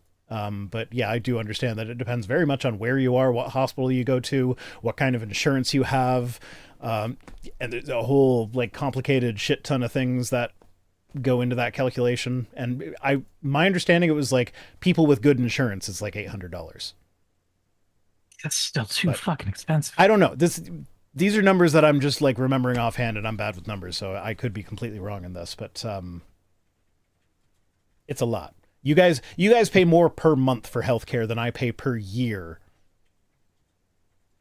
But yeah, I do understand that it depends very much on where you are, what hospital you go to, what kind of insurance you have, and there's a whole like complicated shit ton of things that go into that calculation. And my understanding, it was like people with good insurance, it's like $800. That's still too fucking expensive. I don't know. These are numbers that I'm just like remembering offhand, and I'm bad with numbers, so I could be completely wrong in this, but it's a lot. You guys pay more per month for healthcare than I pay per year.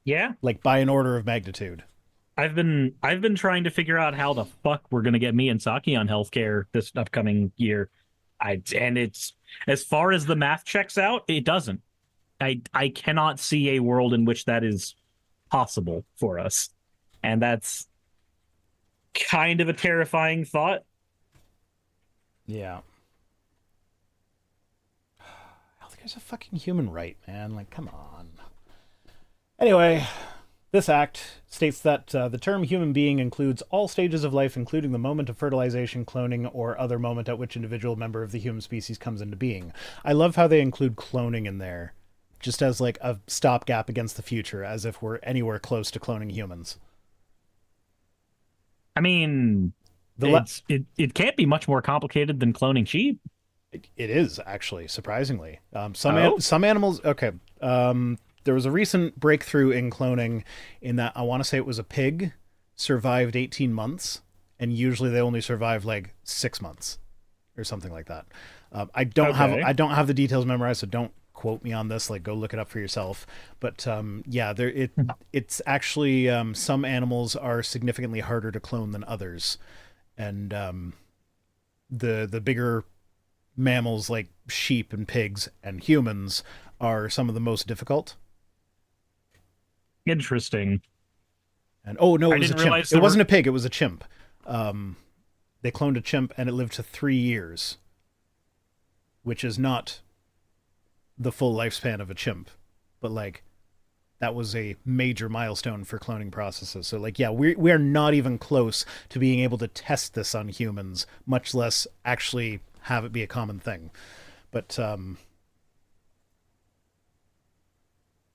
Yeah, like by an order of magnitude. I've been trying to figure out how the fuck we're gonna get me and Saki on healthcare this upcoming year. And it's, as far as the math checks out, it doesn't. I cannot see a world in which that is possible for us, and that's kind of a terrifying thought. Yeah. Healthcare's a fucking human right, man. Like, come on. Anyway, this act states that the term human being includes all stages of life, including the moment of fertilization, cloning, or other moment at which individual member of the human species comes into being. I love how they include cloning in there, just as like a stopgap against the future, as if we're anywhere close to cloning humans. I mean, it can't be much more complicated than cloning sheep. It is actually, surprisingly. Some animals. Okay. There was a recent breakthrough in cloning, in that I want to say it was a pig survived 18 months, and usually they only survive like 6 months or something like that. I don't have the details memorized, so don't quote me on this. Like, go look it up for yourself. But yeah, it's actually some animals are significantly harder to clone than others, and the bigger mammals like sheep and pigs and humans are some of the most difficult. Interesting. And oh no, it was a chimp. It wasn't a pig. It was a chimp. They cloned a chimp and it lived to 3 years, which is not the full lifespan of a chimp, but like that was a major milestone for cloning processes. So like, yeah, we're not even close to being able to test this on humans, much less actually have it be a common thing. But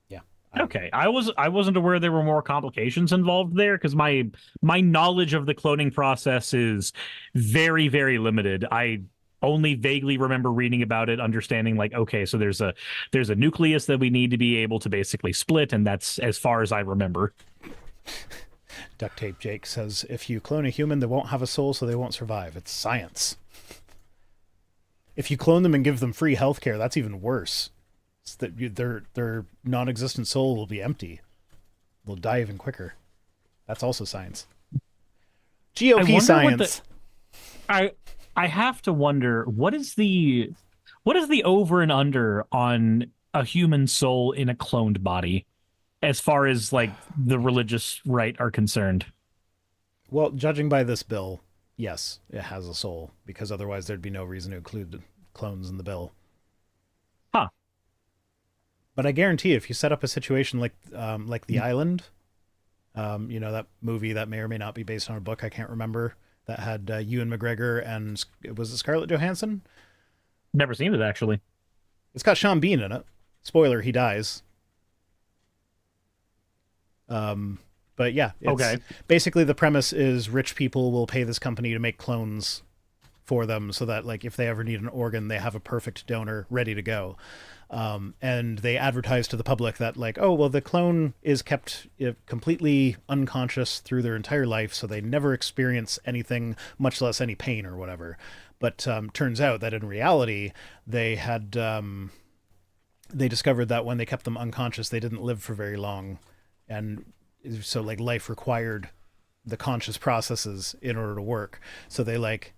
yeah. Okay, I wasn't aware there were more complications involved there, because my knowledge of the cloning process is very, very limited. I only vaguely remember reading about it, understanding like, okay, so there's a nucleus that we need to be able to basically split, and that's as far as I remember. Duct Tape Jake says, if you clone a human, they won't have a soul, so they won't survive. It's science. If you clone them and give them free healthcare, that's even worse. It's that their non-existent soul will be empty. They'll die even quicker. That's also science. GOP science. I have to wonder, what is the over and under on a human soul in a cloned body, as far as like the religious right are concerned. Well, judging by this bill, yes, it has a soul because otherwise there'd be no reason to include clones in the bill. Huh. But I guarantee if you set up a situation like The Island, that movie that may or may not be based on a book, I can't remember, that had Ewan McGregor and was it Scarlett Johansson? Never seen it actually. It's got Sean Bean in it. Spoiler, he dies. But yeah, Okay. basically the premise is rich people will pay this company to make clones for them so that like if they ever need an organ, they have a perfect donor ready to go. And they advertise to the public that like, oh, well, the clone is kept completely unconscious through their entire life, so they never experience anything, much less any pain or whatever. But turns out that in reality, they had they discovered that when they kept them unconscious, they didn't live for very long, and so like life required the conscious processes in order to work. So they like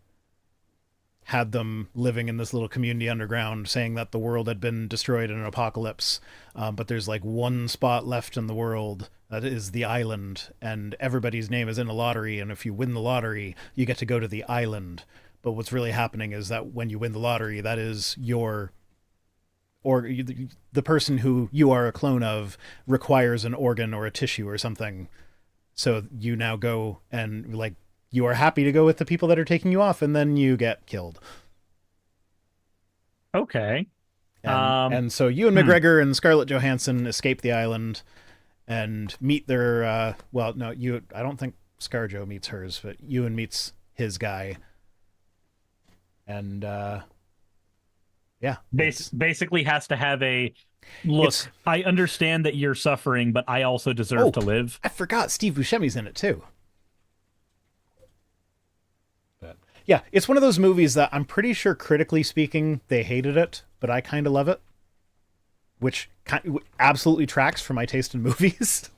had them living in this little community underground, saying that the world had been destroyed in an apocalypse, but there's like one spot left in the world that is the island, and everybody's name is in a lottery, and if you win the lottery, you get to go to the island. But what's really happening is that when you win the lottery, that is your or the person who you are a clone of requires an organ or a tissue or something. So you now go and like you are happy to go with the people that are taking you off, and then you get killed. Okay. And so Ewan McGregor and Scarlett Johansson escape the island and meet their well, no, I don't think ScarJo meets hers, but Ewan meets his guy. And yeah. Basically has to have a look. I understand that you're suffering, but I also deserve to live. I forgot Steve Buscemi's in it too. But yeah, it's one of those movies that I'm pretty sure critically speaking they hated it, but I kind of love it, which absolutely tracks for my taste in movies.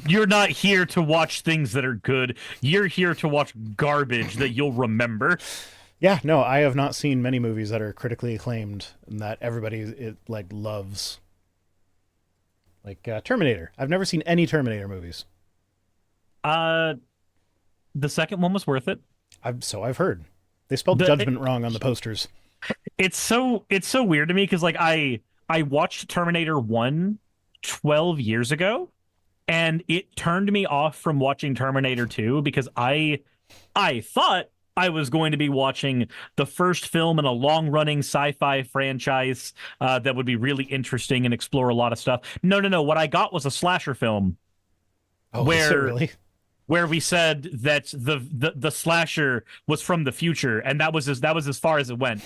You're not here to watch things that are good. You're here to watch garbage that you'll remember. Yeah, no, I have not seen many movies that are critically acclaimed and that everybody loves. Like Terminator. I've never seen any Terminator movies. The second one was worth it. I've heard. They spelled judgment wrong on the posters. It's so weird to me because like I watched Terminator 1 12 years ago, and it turned me off from watching Terminator 2 because I thought I was going to be watching the first film in a long-running sci-fi franchise that would be really interesting and explore a lot of stuff. No. What I got was a slasher film. Oh, is it really? Where we said that the slasher was from the future, and that was as far as it went.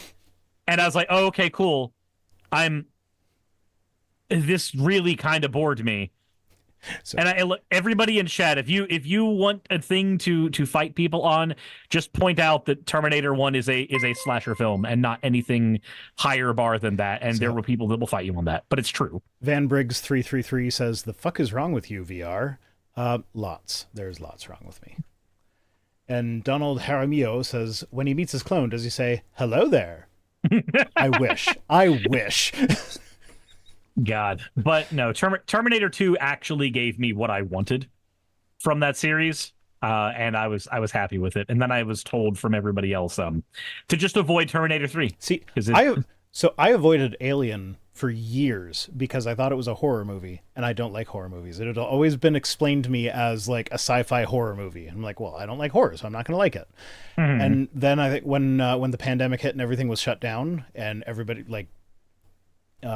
And I was like, oh, okay, cool. This really kind of bored me. So, and everybody in chat, if you want a thing to fight people on, just point out that Terminator 1 is a slasher film and not anything higher bar than that. And there were people that will fight you on that, but it's true. Van Briggs 333 says, "The fuck is wrong with you, VR?" Lots. There's lots wrong with me. And Donald Jaramillo says, when he meets his clone, does he say, "Hello there"? I wish. I wish. God. But no, Terminator 2 actually gave me what I wanted from that series. And I was happy with it. And then I was told from everybody else to just avoid Terminator 3. See, I avoided Alien for years because I thought it was a horror movie, and I don't like horror movies. It had always been explained to me as like a sci-fi horror movie. I'm like, well, I don't like horror, so I'm not going to like it. Mm-hmm. And then I think when the pandemic hit and everything was shut down and everybody like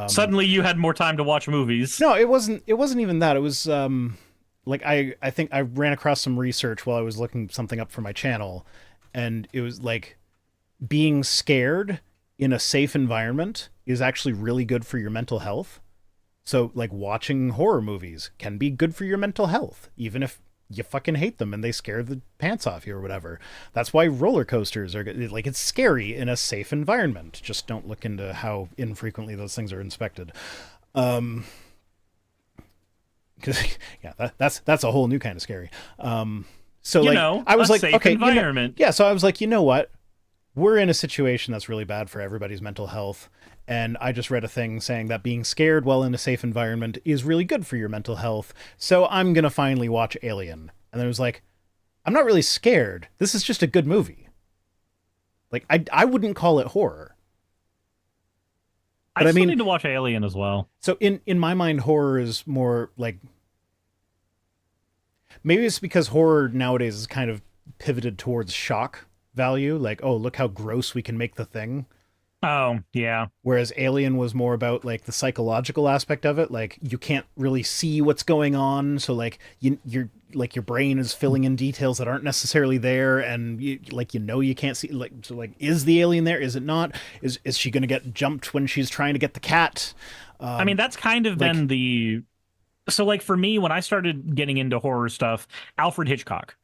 suddenly you had more time to watch movies. No, it wasn't even that. It was like I think I ran across some research while I was looking something up for my channel, and it was like being scared in a safe environment is actually really good for your mental health. So like watching horror movies can be good for your mental health, even if you fucking hate them and they scare the pants off you or whatever. That's why roller coasters are like, it's scary in a safe environment. Just don't look into how infrequently those things are inspected. Cause yeah, that's a whole new kind of scary. So like, I was like, okay, environment. So I was like, you know what? we're in a situation that's really bad for everybody's mental health. And I just read a thing saying that being scared while in a safe environment is really good for your mental health. So I'm going to finally watch Alien. And then it was like, I'm not really scared. This is just a good movie. Like, I wouldn't call it horror. But I I still mean, need to watch Alien as well. so in my mind, horror is more like, maybe it's because horror nowadays is kind of pivoted towards shock value. Like, oh, look how gross we can make the thing. Oh, yeah. Whereas Alien was more about like the psychological aspect of it. Like you can't really see what's going on, so like you're like your brain is filling in details that aren't necessarily there, and you can't see. Like so, like is the alien there? Is it not? Is she going to get jumped when she's trying to get the cat? I mean, that's kind of been the. So, like, for me, when I started getting into horror stuff, Alfred Hitchcock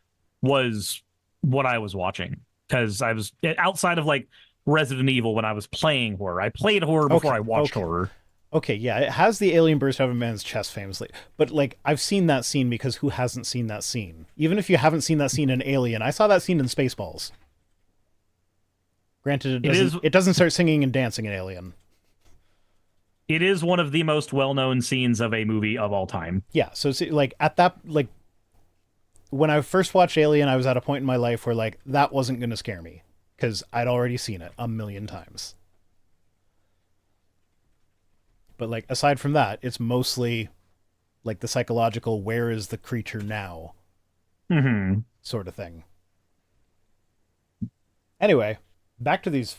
was what I was watching because I was outside of like Resident Evil when I was playing horror. I played horror before I watched horror. Okay, yeah, it has the alien burst out of a man's chest famously, but like I've seen that scene because who hasn't seen that scene? Even if you haven't seen that scene in Alien, I saw that scene in Spaceballs. Granted, it doesn't start singing and dancing in Alien. It is one of the most well-known scenes of a movie of all time. Yeah, so see, like at that, like when I first watched Alien, I was at a point in my life where like that wasn't going to scare me because I'd already seen it a million times. But like aside from that, it's mostly like the psychological where is the creature now sort of thing. Anyway, back to these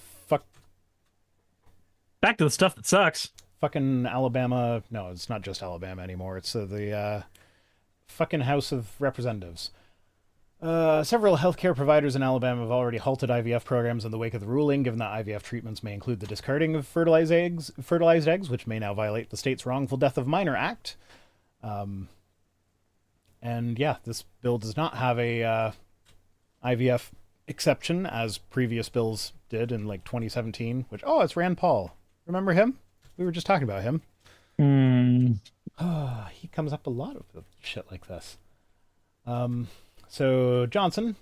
back to the stuff that sucks. Fucking Alabama. No, it's not just Alabama anymore. It's the fucking House of Representatives. Several healthcare providers in Alabama have already halted IVF programs in the wake of the ruling, given that IVF treatments may include the discarding of fertilized eggs, which may now violate the state's Wrongful Death of Minor Act. And yeah, this bill does not have a IVF exception, as previous bills did in like 2017. Which it's Rand Paul. Remember him? We were just talking about him. He comes up a lot of shit like this. So Johnson,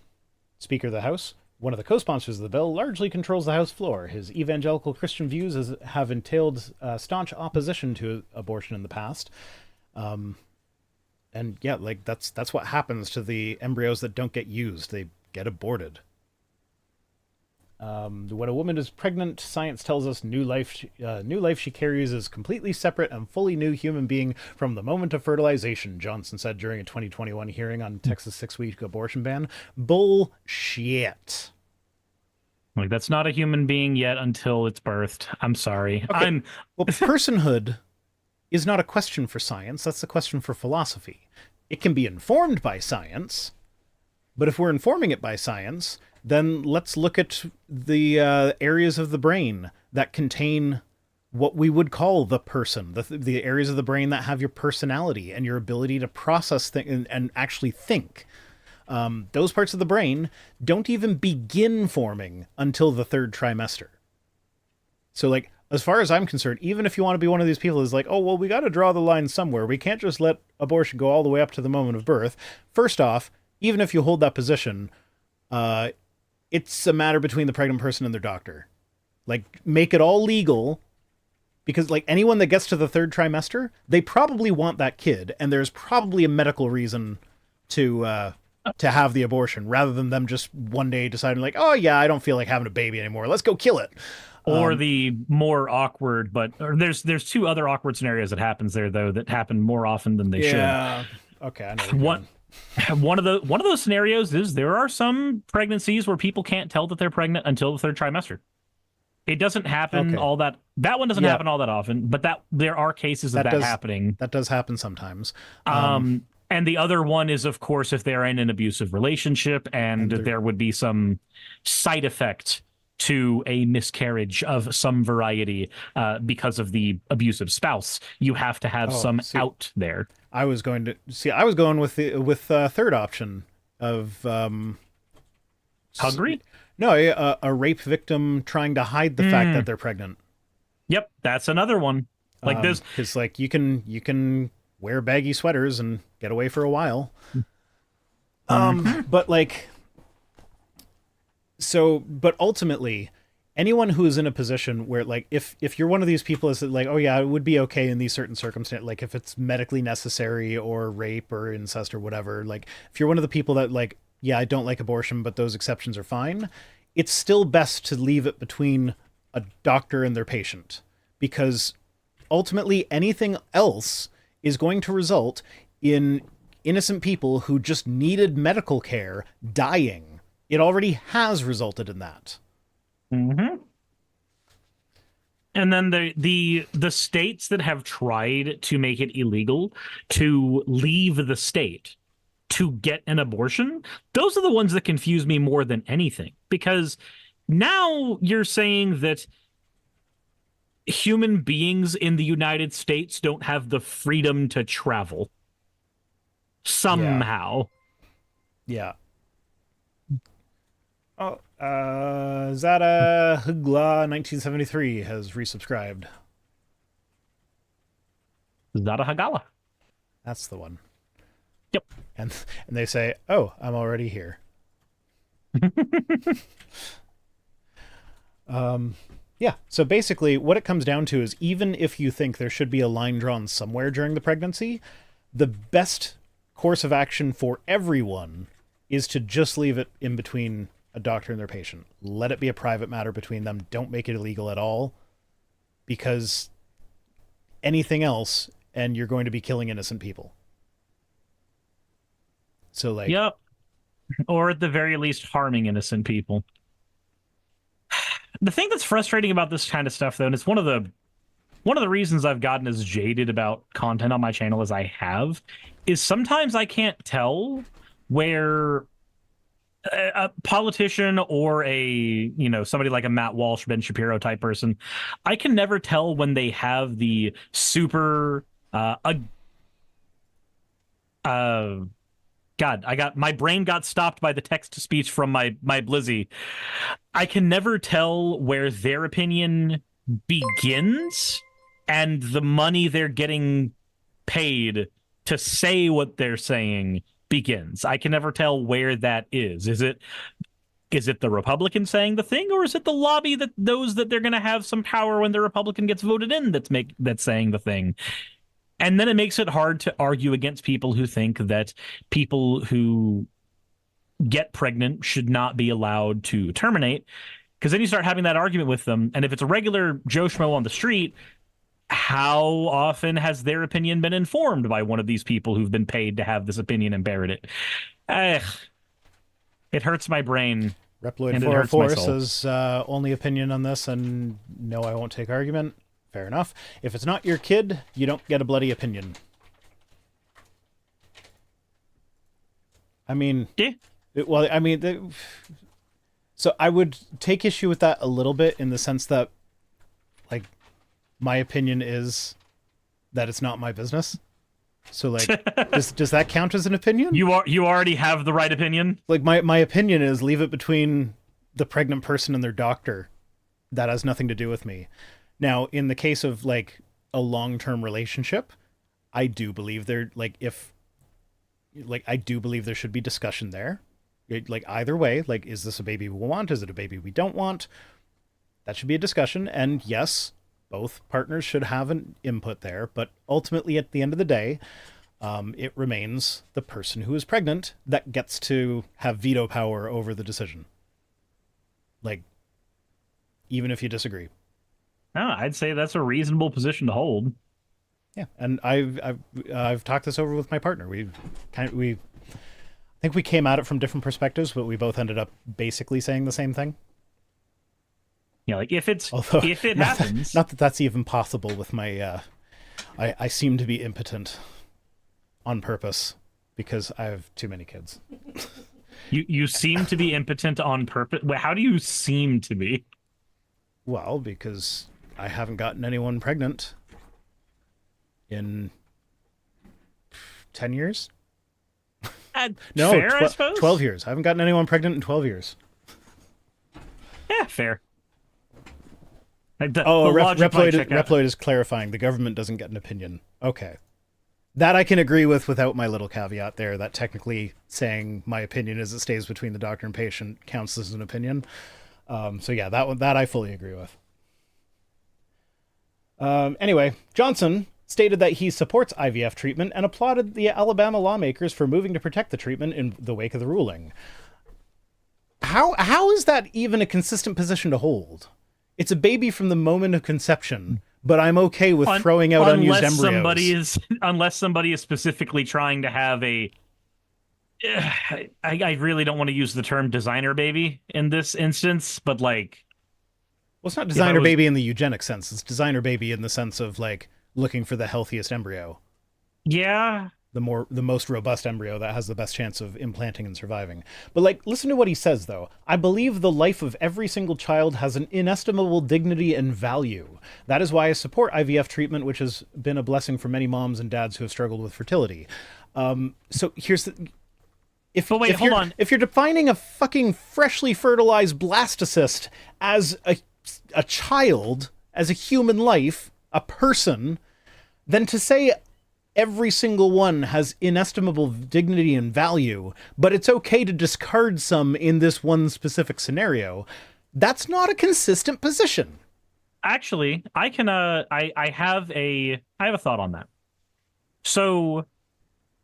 Speaker of the House, one of the co-sponsors of the bill, largely controls the House floor. His evangelical Christian views have entailed staunch opposition to abortion in the past. And yeah, like that's what happens to the embryos that don't get used. They get aborted. When a woman is pregnant, science tells us new life she carries is completely separate and fully new human being from the moment of fertilization, Johnson said during a 2021 hearing on Texas 6-week abortion ban. Bullshit. Like, that's not a human being yet until it's birthed. I'm sorry. Okay. Well, personhood is not a question for science. That's a question for philosophy. It can be informed by science, but if we're informing it by science, then let's look at the areas of the brain that contain what we would call the person, the areas of the brain that have your personality and your ability to process things and actually think. Those parts of the brain don't even begin forming until the third trimester. So, like, as far as I'm concerned, even if you want to be one of these people who's like, oh, well, we got to draw the line somewhere. We can't just let abortion go all the way up to the moment of birth. First off, even if you hold that position, it's a matter between the pregnant person and their doctor. Like, make it all legal, because like anyone that gets to the third trimester, they probably want that kid, and there's probably a medical reason to have the abortion, rather than them just one day deciding like, oh yeah, I don't feel like having a baby anymore. Let's go kill it. Or the more awkward, there's two other awkward scenarios that happens there though that happen more often than they should. Yeah. Okay. I know one of those scenarios is there are some pregnancies where people can't tell that they're pregnant until the third trimester. It doesn't happen all that. That one doesn't happen all that often, but there are cases of that happening. That does happen sometimes. And the other one is, of course, if they're in an abusive relationship and there would be some side effect to a miscarriage of some variety because of the abusive spouse, you have to have out there. I was going with the third option of hungry. No, a rape victim trying to hide the fact that they're pregnant. Yep, that's another one. Like this, because like you can wear baggy sweaters and get away for a while. But like, So, but ultimately, anyone who is in a position where, like, if you're one of these people is like, oh yeah, it would be okay in these certain circumstances, like if it's medically necessary or rape or incest or whatever, like if you're one of the people that like, yeah, I don't like abortion, but those exceptions are fine, it's still best to leave it between a doctor and their patient, because ultimately anything else is going to result in innocent people who just needed medical care dying. It already has resulted in that. Mm-hmm. And then the states that have tried to make it illegal to leave the state to get an abortion, those are the ones that confuse me more than anything. Because now you're saying that human beings in the United States don't have the freedom to travel Yeah. somehow. Yeah. Oh, Zada Hugla 1973 has resubscribed. Zada Hagala. That's the one. Yep. And they say, "Oh, I'm already here." Yeah. So basically, what it comes down to is, even if you think there should be a line drawn somewhere during the pregnancy, the best course of action for everyone is to just leave it in between a doctor and their patient. Let it be a private matter between them. Don't make it illegal at all, because anything else, and you're going to be killing innocent people. So, like, Yep. Or at the very least, harming innocent people. The thing that's frustrating about this kind of stuff, though, and it's one of the reasons I've gotten as jaded about content on my channel as I have, is sometimes I can't tell where a politician or somebody like a Matt Walsh, Ben Shapiro type person, I can never tell when they have the super God, my brain got stopped by the text to speech from my Blizzy. I can never tell where their opinion begins and the money they're getting paid to say what they're saying begins. I can never tell where that is. Is it the Republican saying the thing, or is it the lobby that knows that they're going to have some power when the Republican gets voted in that's saying the thing? And then it makes it hard to argue against people who think that people who get pregnant should not be allowed to terminate, because then you start having that argument with them. And if it's a regular Joe Schmo on the street, how often has their opinion been informed by one of these people who've been paid to have this opinion and buried it? Ugh, it hurts my brain. Reploid And it hurts my 404 soul. says, only opinion on this, and no, I won't take argument. Fair enough. If it's not your kid, you don't get a bloody opinion. I mean, Yeah. So I would take issue with that a little bit, in the sense that, like, my opinion is that it's not my business. So, like, does that count as an opinion? You already have the right opinion. Like, my opinion is, leave it between the pregnant person and their doctor. That has nothing to do with me. Now, in the case of, like, a long-term relationship, I do believe I do believe there should be discussion there. Like, either way, like, is this a baby we want? Is it a baby we don't want? That should be a discussion. And yes, both partners should have an input there. But ultimately, at the end of the day, it remains the person who is pregnant that gets to have veto power over the decision. Like, even if you disagree. No, I'd say that's a reasonable position to hold. Yeah, and I've talked this over with my partner. We I think we came at it from different perspectives, but we both ended up basically saying the same thing. Yeah, like if Although, it happens, not that that's even possible with my. I seem to be impotent on purpose because I have too many kids. you seem to be impotent on purpose. Wait, how do you seem to be? Well, because I haven't gotten anyone pregnant in 10 years. No, Fair, I suppose. 12 years. I haven't gotten anyone pregnant in 12 years. Yeah, fair. Reploid is clarifying. The government doesn't get an opinion. Okay. That I can agree with without my little caveat there, that technically saying my opinion as it stays between the doctor and patient counts as an opinion. So yeah, that I fully agree with. Anyway, Johnson stated that he supports IVF treatment and applauded the Alabama lawmakers for moving to protect the treatment in the wake of the ruling. How is that even a consistent position to hold? It's a baby from the moment of conception, but I'm okay with throwing out unused embryos. Unless somebody is specifically trying to have a. I really don't want to use the term designer baby in this instance, but like. Well, it's not designer baby in the eugenic sense. It's designer baby in the sense of like looking for the healthiest embryo. Yeah. The most robust embryo that has the best chance of implanting and surviving. But like, listen to what he says though. I believe the life of every single child has an inestimable dignity and value. That is why I support IVF treatment, which has been a blessing for many moms and dads who have struggled with fertility. So here's the. If you're defining a fucking freshly fertilized blastocyst as a child, as a human life, a person, then to say every single one has inestimable dignity and value, but it's okay to discard some in this one specific scenario, that's not a consistent position. Actually, I can I have a thought on that. So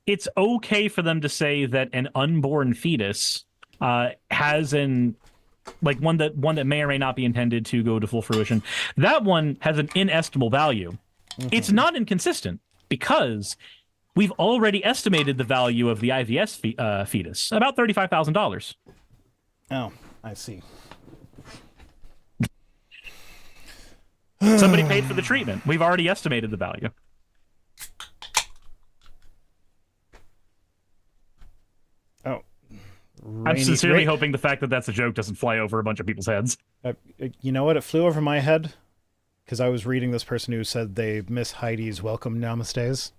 it's okay for them to say that an unborn fetus has an one that may or may not be intended to go to full fruition. That one has an inestimable value. Mm-hmm. It's not inconsistent because we've already estimated the value of the IVS fetus, about $35,000. Oh, I see. Somebody paid for the treatment. We've already estimated the value. Oh. I'm sincerely hoping the fact that that's a joke doesn't fly over a bunch of people's heads. You know what? It flew over my head because I was reading this person who said they miss Heidi's welcome namastes.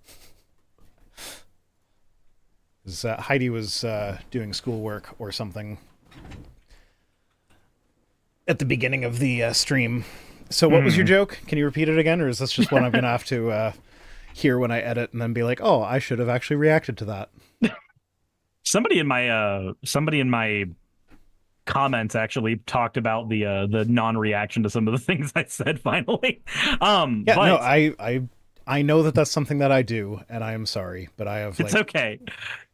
Heidi was doing schoolwork or something at the beginning of the stream. So what was your joke? Can you repeat it again? Or is this just one I'm going to have to hear when I edit and then be like, oh, I should have actually reacted to that? Somebody in my comments actually talked about the non-reaction to some of the things I said finally. I know that that's something that I do, and I am sorry, but I have. It's okay.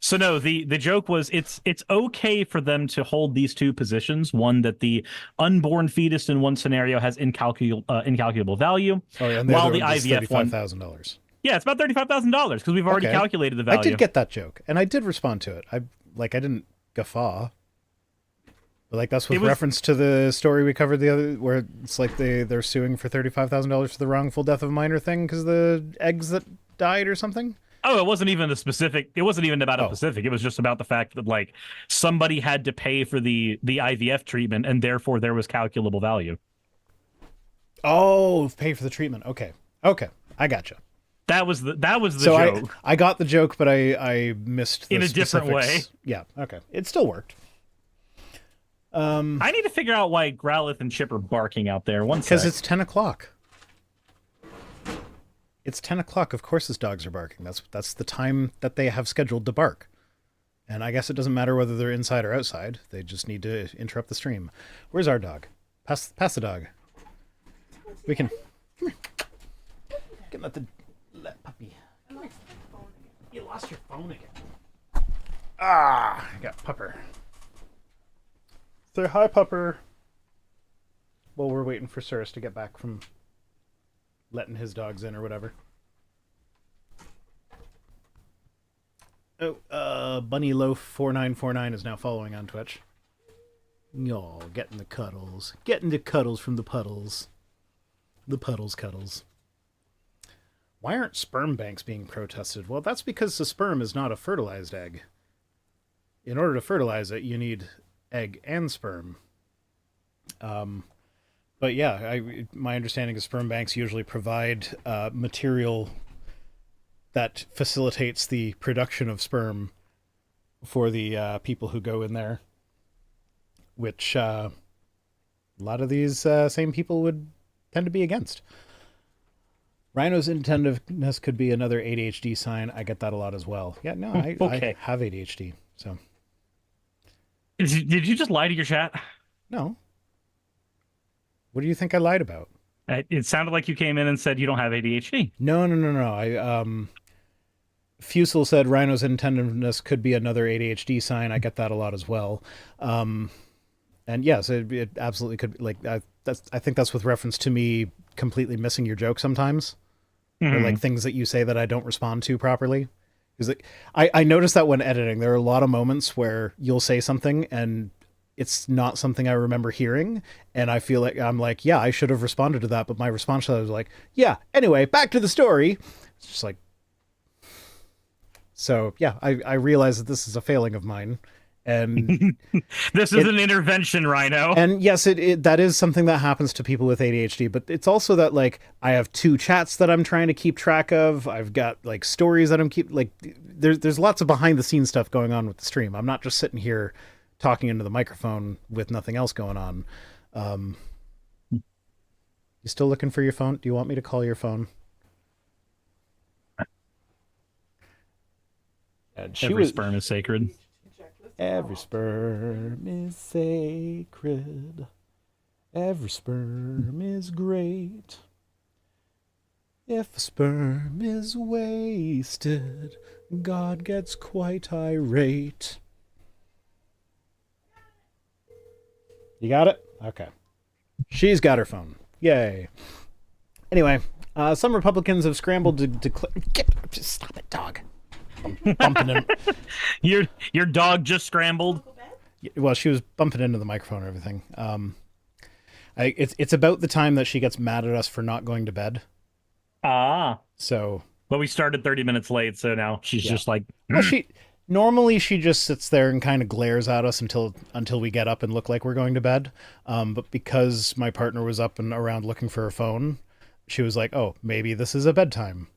So no, the joke was it's okay for them to hold these two positions. One, that the unborn fetus in one scenario has incalculable value, while the IVF one $35,000. Yeah, it's about $35,000 because we've already calculated the value. I did get that joke, and I did respond to it. I didn't guffaw. But that's with reference to the story we covered where it's like they're suing for $35,000 for the wrongful death of a minor thing because the eggs that died or something. Oh, it wasn't even about a specific. It was just about the fact that somebody had to pay for the IVF treatment and therefore there was calculable value. Oh, pay for the treatment. Okay, I gotcha. That was the joke. I got the joke, but I missed the in a different way. Yeah. Okay, it still worked. I need to figure out why Growlithe and Chip are barking out there. Because it's 10 o'clock. It's 10 o'clock. Of course his dogs are barking. That's the time that they have scheduled to bark. And I guess it doesn't matter whether they're inside or outside. They just need to interrupt the stream. Where's our dog? Pass the dog. We can... Come here. Get let puppy. You lost your phone again. I got Pupper. Say hi, Pupper. Well, we're waiting for Cirrus to get back from letting his dogs in or whatever. Oh, Bunny Loaf 4949 is now following on Twitch. Y'all getting the cuddles. Getting the cuddles from the puddles. The puddles cuddles. Why aren't sperm banks being protested? Well, that's because the sperm is not a fertilized egg. In order to fertilize it, you need egg and sperm. But yeah, my understanding is sperm banks usually provide material that facilitates the production of sperm for the people who go in there, which a lot of these same people would tend to be against. Rhino's inattentiveness could be another ADHD sign. I get that a lot as well. Yeah, no, I Okay. have ADHD, so Did you just lie to your chat? no. What do you think I lied about? It sounded like you came in and said you don't have ADHD. No, no, no, no. Fusel said Rhino's inattentiveness could be another ADHD sign. I get that a lot as well. And yes, it absolutely could be. Like I think that's with reference to me completely missing your joke sometimes, or like things that you say that I don't respond to properly. Because like, I noticed that when editing, there are a lot of moments where you'll say something and it's not something I remember hearing, and I feel like I'm like, yeah, I should have responded to that, but my response to that was like, yeah. Anyway, back to the story. It's just like, so yeah, I realize that this is a failing of mine, and This is an intervention, Rhino. and yes, it that is something that happens to people with ADHD, but it's also that like I have two chats that I'm trying to keep track of. I've got like stories that I'm keep like there's lots of behind the scenes stuff going on with the stream. I'm not just sitting here talking into the microphone with nothing else going on. You still looking for your phone? Do you want me to call your phone? And Every sperm is sacred. Every sperm is sacred. Every sperm is great. If a sperm is wasted, God gets quite irate. You got it? Okay. She's got her phone. Yay. Anyway, some Republicans have scrambled to declare... Stop it, dog. I'm bumping in... Your dog just scrambled. Well, she was bumping into the microphone and everything. It's about the time that she gets mad at us for not going to bed. Ah. So... But we started 30 minutes late, so now she's just like... Well, normally she just sits there and kind of glares at us until we get up and look like we're going to bed. But because my partner was up and around looking for her phone, she was like, "Oh, maybe this is a bedtime."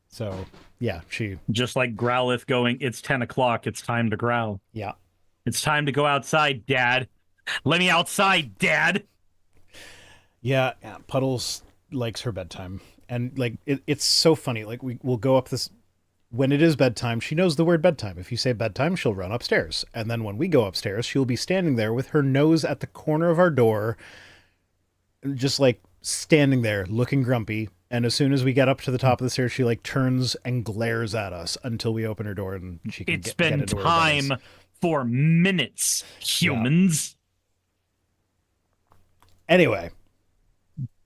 So yeah, she Just like Growlithe going, it's 10 o'clock, it's time to growl. yeah. It's time to go outside, Dad. Let me outside, Dad. Yeah, Puddles likes her bedtime, and like it's so funny. Like we'll go up this. When it is bedtime, she knows the word bedtime. If you say bedtime, she'll run upstairs. And then when we go upstairs, she'll be standing there with her nose at the corner of our door, just like standing there looking grumpy. And as soon as we get up to the top of the stairs, she like turns and glares at us until we open her door and she can It's get been into her time buzz. for minutes, humans. Anyway,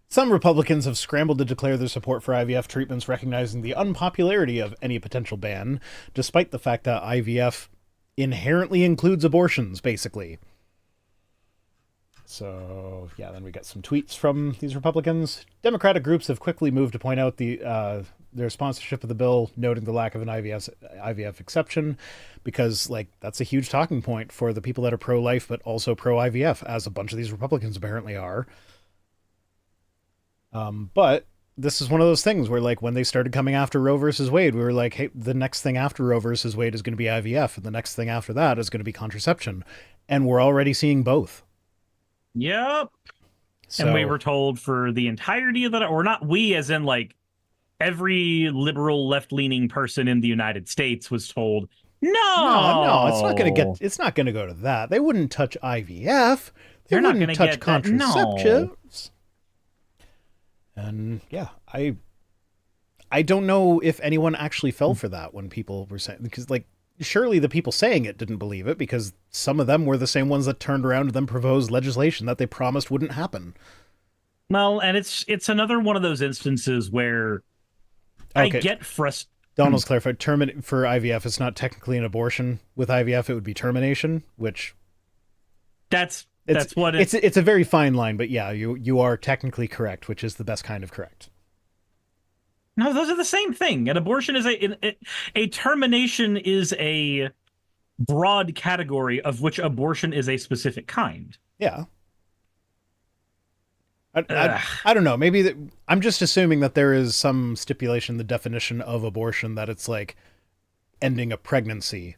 some Republicans have scrambled to declare their support for IVF treatments, recognizing the unpopularity of any potential ban, despite the fact that IVF inherently includes abortions, basically. So, yeah, then we got some tweets from these Republicans. Democratic groups have quickly moved to point out their sponsorship of the bill, noting the lack of an IVF exception, because, like, that's a huge talking point for the people that are pro-life but also pro-IVF, as a bunch of these Republicans apparently are. But this is one of those things where, like, when they started coming after Roe versus Wade, we were like, hey, the next thing after Roe versus Wade is going to be IVF, and the next thing after that is going to be contraception. And we're already seeing both. Yep. So, And we were told for the entirety of that, or not we, as in, like, every liberal left-leaning person in the United States was told, no, it's not going to go to that. They wouldn't touch IVF. They They're not wouldn't gonna touch get that, no. contraceptives. And yeah, I don't know if anyone actually fell for that when people were saying, because like surely the people saying it didn't believe it, because some of them were the same ones that turned around and then proposed legislation that they promised wouldn't happen. Well, and it's another one of those instances where I get frustrated. Donald's clarified, for IVF, it's not technically an abortion. With IVF, it would be termination, which That's what it's a very fine line, but yeah, you are technically correct, which is the best kind of correct. No, those are the same thing. An abortion is a termination is a broad category of which abortion is a specific kind. Yeah. I don't know. Maybe I'm just assuming that there is some stipulation in the definition of abortion that it's like ending a pregnancy,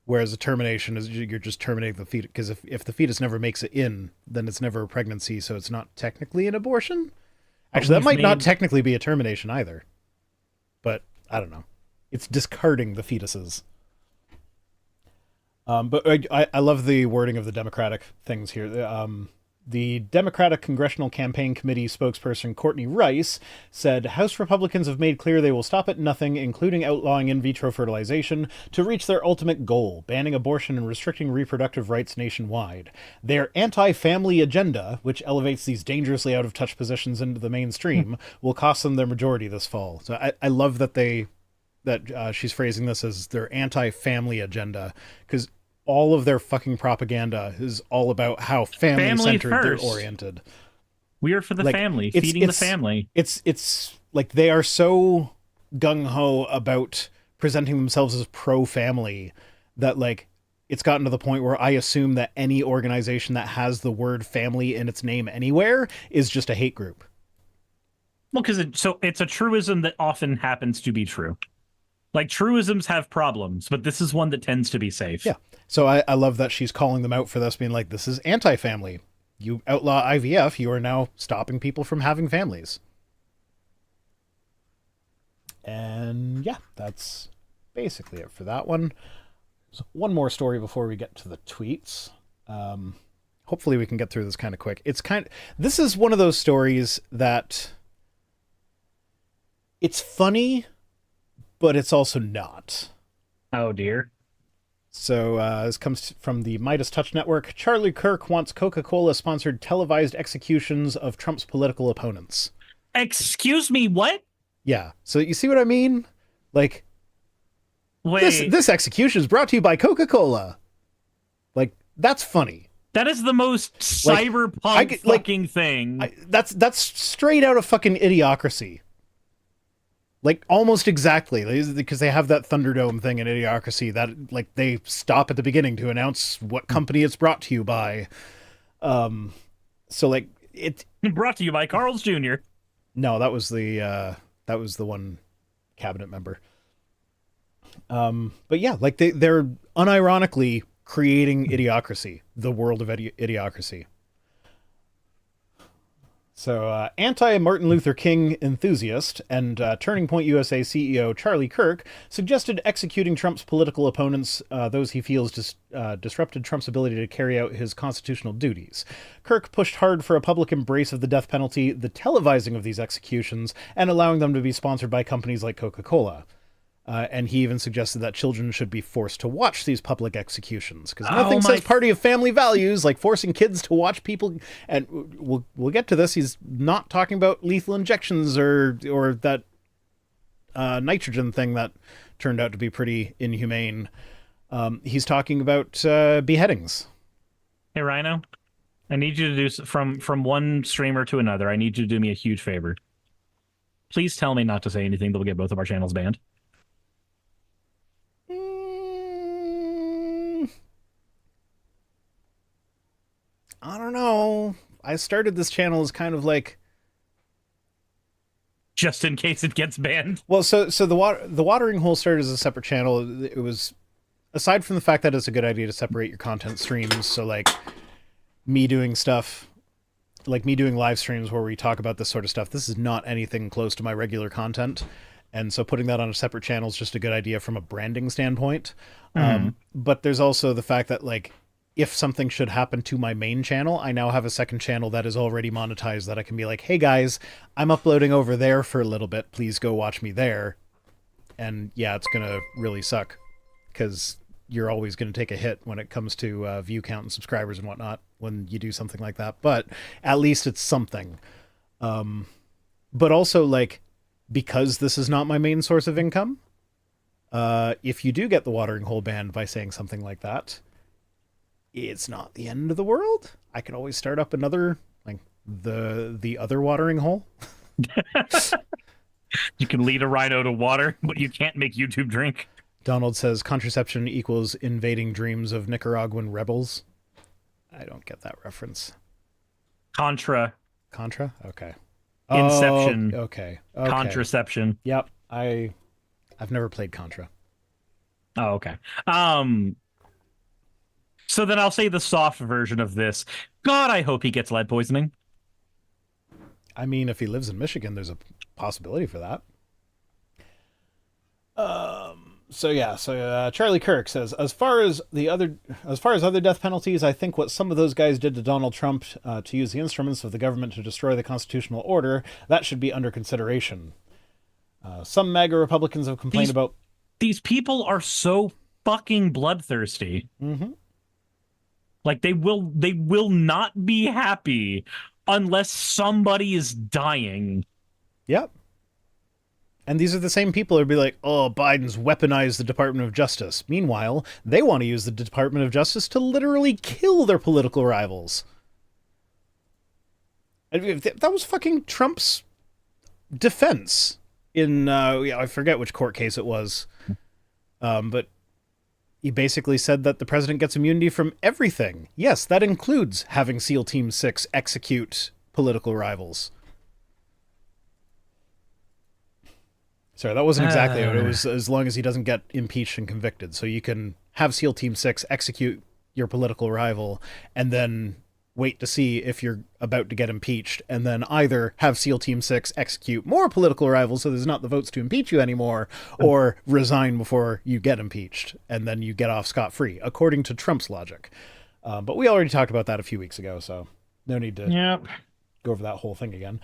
whereas a termination is you're just terminating the fetus. Because if the fetus never makes it in, then it's never a pregnancy, so it's not technically an abortion. But Actually, that we've might not made technically be a termination either, but I don't know. It's discarding the fetuses. But I love the wording of the Democratic things here. The Democratic Congressional Campaign Committee spokesperson Courtney Rice said House Republicans have made clear they will stop at nothing, including outlawing in vitro fertilization, to reach their ultimate goal, banning abortion and restricting reproductive rights nationwide. Their anti-family agenda, which elevates these dangerously out-of-touch positions into the mainstream, will cost them their majority this fall. So I love that she's phrasing this as their anti-family agenda, because all of their fucking propaganda is all about how family family-centered they're first. oriented. We are for the Like, family, it's feeding the it's family. it's like they are so gung-ho about presenting themselves as pro-family that like it's gotten to the point where I assume that any organization that has the word family in its name anywhere is just a hate group. Well, because it's a truism that often happens to be true. Like, truisms have problems, but this is one that tends to be safe. Yeah. So I love that she's calling them out for this, being like, this is anti-family. You outlaw IVF, you are now stopping people from having families. And yeah, that's basically it for that one. There's one more story before we get to the tweets. Hopefully we can get through this kind of quick. This is one of those stories that it's funny, but it's also not. Oh, dear. So this comes from the Midas Touch Network. Charlie Kirk wants Coca-Cola sponsored televised executions of Trump's political opponents. Excuse me, what? Yeah. So you see what I mean? Like, Wait, this execution is brought to you by Coca-Cola. Like, that's funny. that is the most Like, cyberpunk fucking thing. That's straight out of fucking Idiocracy. Like, almost exactly, because they have that Thunderdome thing in Idiocracy that, like, they stop at the beginning to announce what company it's brought to you by. So, like, it... Brought to you by Carl's Jr. No, that was the one cabinet member. But yeah, like, they're unironically creating Idiocracy, the world of Idiocracy. So, anti-Martin Luther King enthusiast and Turning Point USA CEO Charlie Kirk suggested executing Trump's political opponents, those he feels disrupted Trump's ability to carry out his constitutional duties. Kirk pushed hard for a public embrace of the death penalty, the televising of these executions, and allowing them to be sponsored by companies like Coca-Cola. And he even suggested that children should be forced to watch these public executions, because nothing says party of family values like forcing kids to watch people. And we'll get to this. He's not talking about lethal injections or that nitrogen thing that turned out to be pretty inhumane. He's talking about beheadings. Hey, Rhino, I need you to do from one streamer to another. I need you to do me a huge favor. Please tell me not to say anything that will get both of our channels banned. I don't know. I started this channel as kind of like, just in case it gets banned. Well, so the watering hole started as a separate channel. It was, aside from the fact that it's a good idea to separate your content streams. So like me doing stuff, like me doing live streams where we talk about this sort of stuff. This is not anything close to my regular content. And so putting that on a separate channel is just a good idea from a branding standpoint. But there's also the fact that, like, if something should happen to my main channel, I now have a second channel that is already monetized that I can be like, hey guys, I'm uploading over there for a little bit. Please go watch me there. And yeah, it's going to really suck because you're always going to take a hit when it comes to view count and subscribers and whatnot when you do something like that. But at least it's something. But also, like, because this is not my main source of income, if you do get the watering hole banned by saying something like that, it's not the end of the world. I can always start up another, like, the other watering hole. You can lead a rhino to water, but you can't make YouTube drink. Donald says contraception equals invading dreams of Nicaraguan rebels. I don't get that reference. Contra. Okay. Inception. Oh, okay. Contraception. Yep. I've never played Contra. Oh, okay. So then I'll say the soft version of this. God, I hope he gets lead poisoning. I mean, if he lives in Michigan, there's a possibility for that. Charlie Kirk says, as far as other death penalties, I think what some of those guys did to Donald Trump to use the instruments of the government to destroy the constitutional order, that should be under consideration. Some MAGA Republicans have complained about these people are so fucking bloodthirsty. Mm-hmm. Like they will not be happy unless somebody is dying. Yep. And these are the same people who'd be like, oh, Biden's weaponized the Department of Justice. Meanwhile, they want to use the Department of Justice to literally kill their political rivals. That was fucking Trump's defense in, I forget which court case it was. But he basically said that the president gets immunity from everything. Yes, that includes having SEAL Team 6 execute political rivals. Sorry, that wasn't exactly it. It was as long as he doesn't get impeached and convicted. So you can have SEAL Team 6 execute your political rival and then wait to see if you're about to get impeached, and then either have SEAL Team 6 execute more political rivals so there's not the votes to impeach you anymore, or resign before you get impeached, and then you get off scot-free, according to Trump's logic. But we already talked about that a few weeks ago, so no need to go over that whole thing again.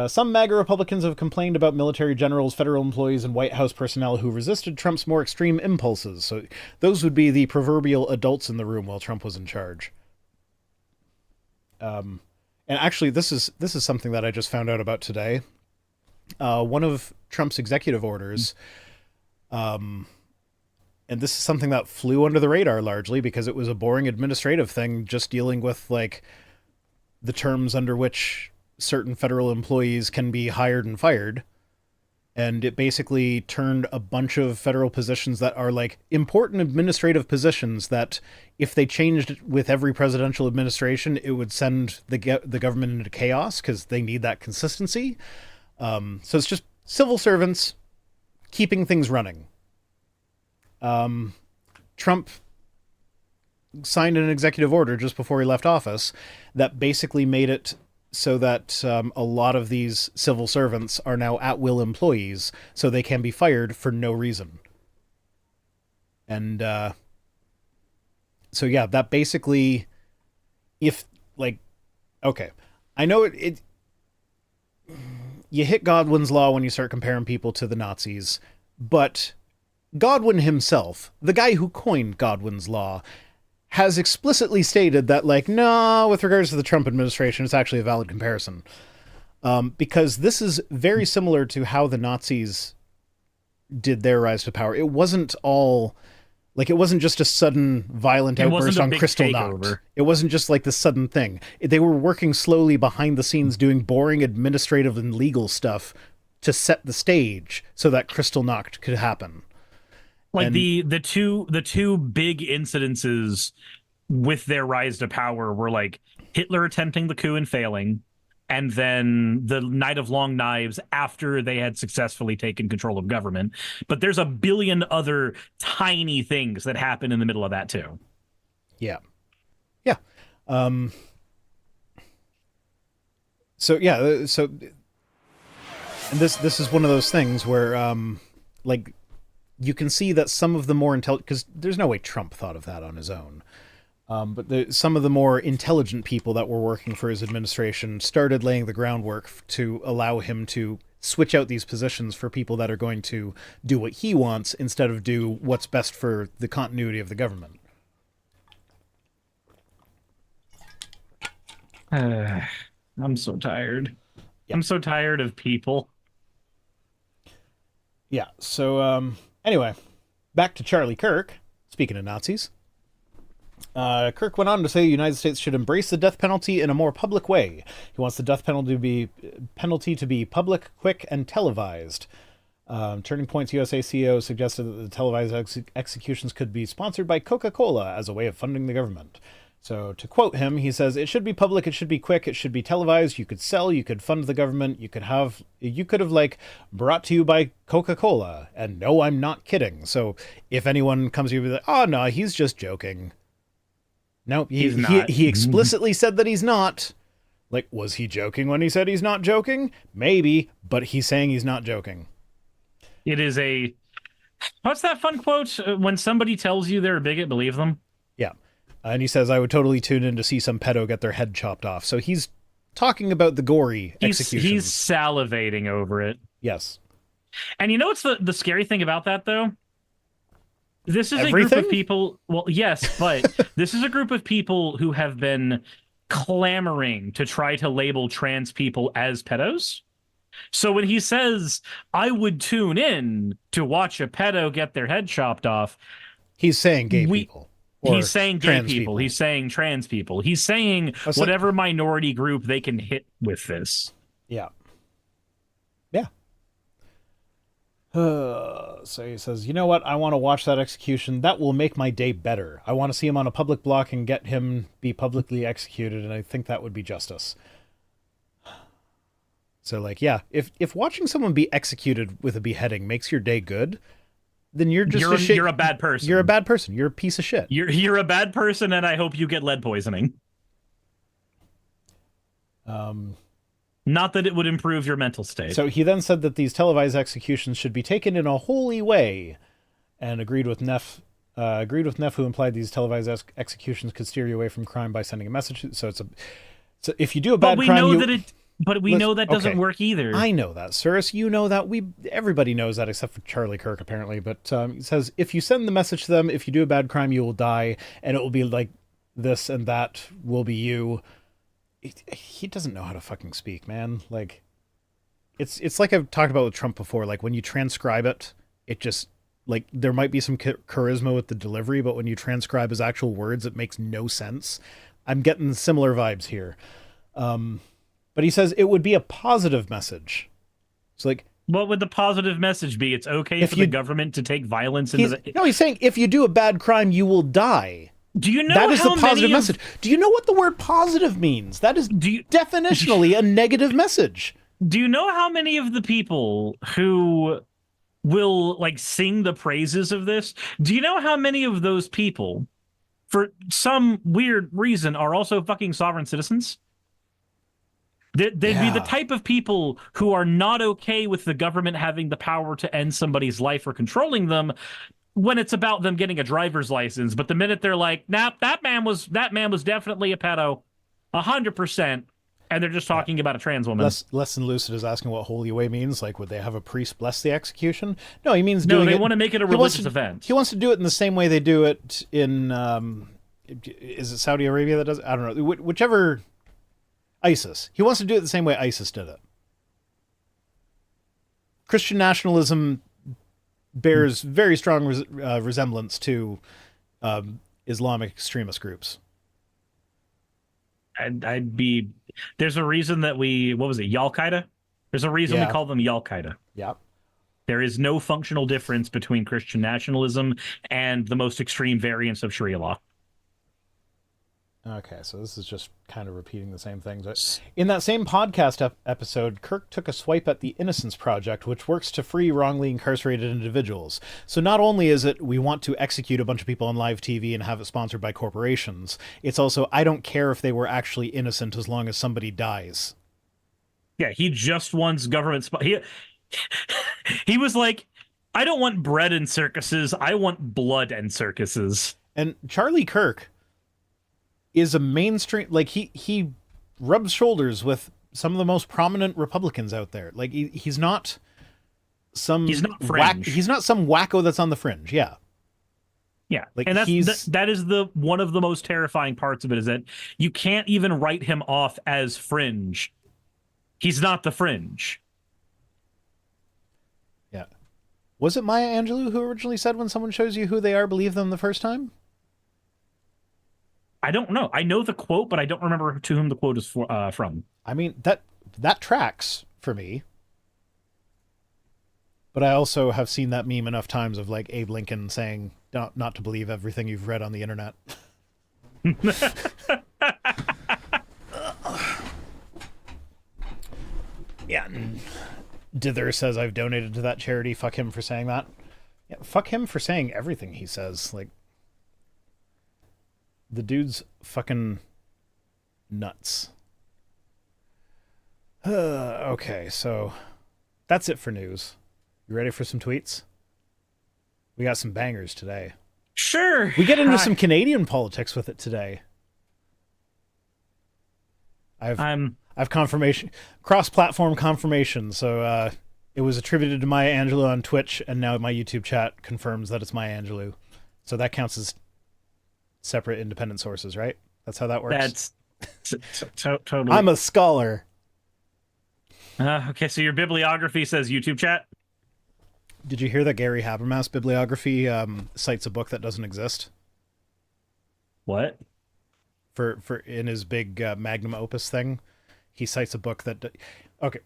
Some MAGA Republicans have complained about military generals, federal employees, and White House personnel who resisted Trump's more extreme impulses. So those would be the proverbial adults in the room while Trump was in charge. And actually, this is something that I just found out about today. One of Trump's executive orders, and this is something that flew under the radar largely because it was a boring administrative thing, just dealing with like the terms under which certain federal employees can be hired and fired. And it basically turned a bunch of federal positions that are like important administrative positions that if they changed with every presidential administration, it would send the government into chaos because they need that consistency. So it's just civil servants keeping things running. Trump signed an executive order just before he left office that basically made it so that a lot of these civil servants are now at-will employees, so they can be fired for no reason. And so yeah, that basically, if like, okay, I know it you hit Godwin's law when you start comparing people to the Nazis, but Godwin himself, the guy who coined Godwin's law, has explicitly stated that, like, no, with regards to the Trump administration, it's actually a valid comparison. Because this is very similar to how the Nazis did their rise to power. It wasn't all, like, it wasn't just a sudden violent outburst on Kristallnacht. It wasn't just like this sudden thing. They were working slowly behind the scenes, doing boring administrative and legal stuff to set the stage so that Kristallnacht could happen. Like the two big incidences with their rise to power were like Hitler attempting the coup and failing, and then the Night of Long Knives after they had successfully taken control of government. But there's a billion other tiny things that happen in the middle of that too. Yeah. Yeah. So and this is one of those things where like, you can see that some of the more intelligent, because there's no way Trump thought of that on his own. But some of the more intelligent people that were working for his administration started laying the groundwork to allow him to switch out these positions for people that are going to do what he wants instead of do what's best for the continuity of the government. I'm so tired. Yeah. I'm so tired of people. Yeah, so anyway, back to Charlie Kirk. Speaking of Nazis, Kirk went on to say the United States should embrace the death penalty in a more public way. He wants the death penalty to be public, quick, and televised. Turning Point's USA CEO suggested that the televised executions could be sponsored by Coca-Cola as a way of funding the government. So to quote him, he says, "It should be public, it should be quick, it should be televised. You could sell, you could fund the government, you could have like brought to you by Coca-Cola. And no, I'm not kidding. So if anyone comes to you and be like, oh no, he's just joking." No, he's not. He explicitly said that he's not. Like, was he joking when he said he's not joking? Maybe, but he's saying he's not joking. It is a what's that fun quote? When somebody tells you they're a bigot, believe them. Yeah. And he says, I would totally tune in to see some pedo get their head chopped off. So he's talking about the gory executions. He's salivating over it. Yes. And you know what's the scary thing about that, though? This is Everything? a group of people. Well, yes, but this is a group of people who have been clamoring to try to label trans people as pedos. So when he says, I would tune in to watch a pedo get their head chopped off, he's saying gay people. He's saying gay people. He's saying trans people. He's saying whatever minority group they can hit with this. Yeah. Yeah. So he says, you know what? I want to watch that execution. That will make my day better. I want to see him on a public block and get him be publicly executed, and I think that would be justice. So, like, yeah, if watching someone be executed with a beheading makes your day good, then you're just you're a bad person. You're a bad person. You're a piece of shit. You're a bad person, and I hope you get lead poisoning. Not that it would improve your mental state. So he then said that these televised executions should be taken in a holy way, and agreed with Neff, who implied these televised executions could steer you away from crime by sending a message. So if you do a bad crime, but we know that doesn't work either. I know that, Cyrus. You know that. Everybody knows that except for Charlie Kirk, apparently. But he says, if you send the message to them, if you do a bad crime, you will die, and it will be like this and that will be you. He doesn't know how to fucking speak, man. Like, it's like I've talked about with Trump before. Like, when you transcribe it, it just, like, there might be some charisma with the delivery, but when you transcribe his actual words, it makes no sense. I'm getting similar vibes here. But he says it would be a positive message. It's like, what would the positive message be? It's okay for the government to take violence into the... No, he's saying if you do a bad crime, you will die. Do you know that is the positive message? Do you know what the word positive means? That is definitionally a negative message. Do you know how many of the people who will like sing the praises of this? Do you know how many of those people, for some weird reason, are also fucking sovereign citizens? They'd be the type of people who are not okay with the government having the power to end somebody's life or controlling them when it's about them getting a driver's license. But the minute they're like, nah, that man was definitely a pedo, 100%, and they're just talking about a trans woman. Less than Lucid is asking what holy way means. Like, would they have a priest bless the execution? No, he means no. They want to make it a religious event. He wants to do it in the same way they do it in. Is it Saudi Arabia that does it? I don't know. Whichever. ISIS. He wants to do it the same way ISIS did it. Christian nationalism bears very strong resemblance to Islamic extremist groups. There's a reason that what was it, Al-Qaeda? There's a reason we call them Al-Qaeda. Yeah. There is no functional difference between Christian nationalism and the most extreme variants of Sharia law. Okay, so this is just kind of repeating the same things. In that same podcast episode, Kirk took a swipe at the Innocence Project, which works to free wrongly incarcerated individuals. So not only is it we want to execute a bunch of people on live TV and have it sponsored by corporations, it's also I don't care if they were actually innocent as long as somebody dies. Yeah, he just wants government... He was like, I don't want bread and circuses, I want blood and circuses. And Charlie Kirk is a mainstream, like he rubs shoulders with some of the most prominent Republicans out there. Like he's not some fringe. He's not some wacko that's on the fringe. Yeah. Yeah. Like, and that is one of the most terrifying parts of it, is that you can't even write him off as fringe. He's not the fringe. Yeah. Was it Maya Angelou who originally said when someone shows you who they are, believe them the first time? I don't know. I know the quote, but I don't remember to whom the quote is from. I mean, that tracks for me. But I also have seen that meme enough times of like Abe Lincoln saying not to believe everything you've read on the internet. Yeah. Dither says I've donated to that charity. Fuck him for saying that. Yeah, fuck him for saying everything he says. Like, the dude's fucking nuts. Okay, so that's it for news. You ready for some tweets? We got some bangers today. Sure. We get into some Canadian politics with it today. I'm I've confirmation, cross-platform confirmation. So it was attributed to Maya Angelou on Twitch, and now my YouTube chat confirms that it's Maya Angelou. So that counts as separate, independent sources, right? That's how that works. Totally. I'm a scholar. Okay, so your bibliography says YouTube chat. Did you hear that Gary Habermas' bibliography cites a book that doesn't exist? What? For in his big magnum opus thing, he cites a book that. Okay,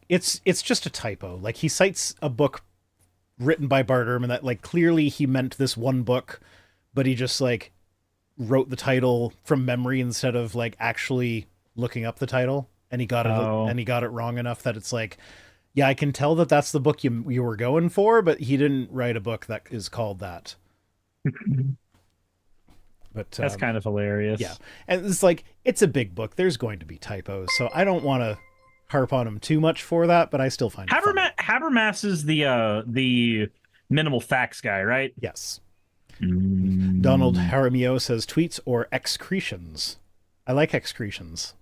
it's just a typo. Like, he cites a book written by Bartram, and that, like, clearly he meant this one book, but he just, like, wrote the title from memory instead of, like, actually looking up the title, and he got it wrong enough that it's like, yeah, I can tell that that's the book you were going for, but he didn't write a book that is called that. But that's kind of hilarious. Yeah, and it's like, it's a big book. There's going to be typos, so I don't want to harp on him too much for that, but I still find it funny. Habermas is the minimal facts guy, right? Yes. Donald Jaramillo says tweets or excretions. I like excretions.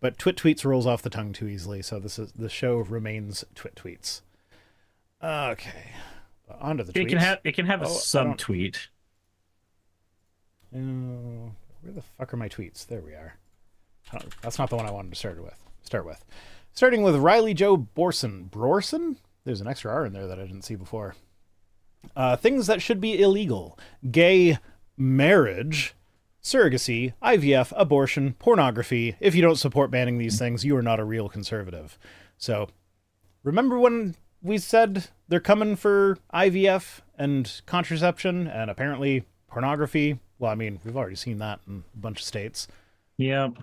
But Twit tweets rolls off the tongue too easily, so the show remains Twit tweets. Okay. On to the tweets. It can have a subtweet. Where the fuck are my tweets? There we are. Oh, that's not the one I wanted to start with. Starting with Riley Joe Brorson? There's an extra R in there that I didn't see before. Things that should be illegal. Gay marriage, surrogacy, IVF, abortion, pornography. If you don't support banning these things, you are not a real conservative. So, remember when we said they're coming for IVF and contraception, and apparently pornography? Well, I mean, we've already seen that in a bunch of states. Yep.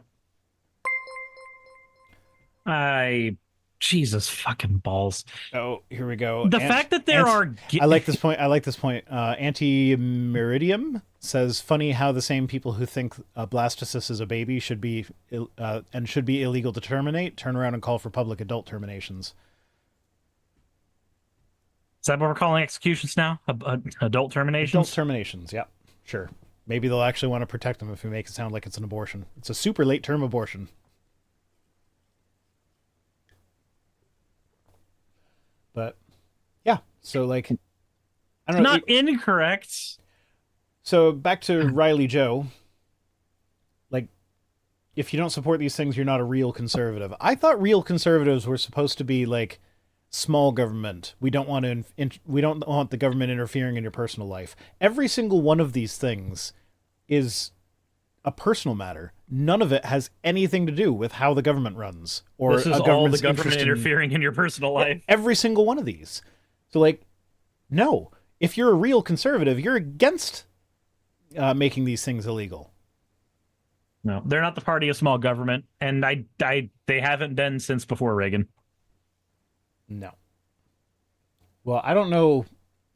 Jesus fucking balls. Oh, here we go. The fact that there are... I like this point. Anti-Meridium says, funny how the same people who think blastocyst is a baby should be illegal to terminate, turn around and call for public adult terminations. Is that what we're calling executions now? Adult terminations? Adult terminations, yeah. Sure. Maybe they'll actually want to protect them if we make it sound like it's an abortion. It's a super late term abortion. But yeah, so like, I don't know. Not incorrect. So back to Riley Joe. Like, if you don't support these things, you're not a real conservative. I thought real conservatives were supposed to be like small government. We don't want the government interfering in your personal life. Every single one of these things is a personal matter. None of it has anything to do with how the government runs, or this is all the government interfering in your personal life. Every single one of these. So, like, no. If you're a real conservative, you're against making these things illegal. No, they're not the party of small government, and they haven't been since before Reagan. No. Well, I don't know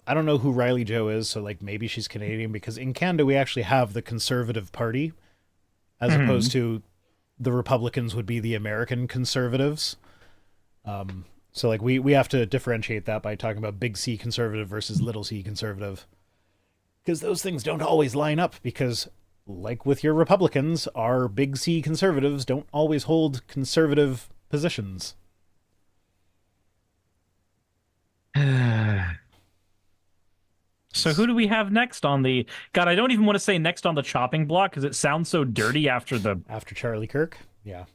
who Riley Joe is, so like maybe she's Canadian, because in Canada we actually have the Conservative Party, as opposed to the Republicans would be the American conservatives. So like we have to differentiate that by talking about big C conservative versus little c conservative, because those things don't always line up, because like with your Republicans, our big C conservatives don't always hold conservative positions. So who do we have next on the... God, I don't even want to say next on the chopping block because it sounds so dirty after Charlie Kirk? Yeah.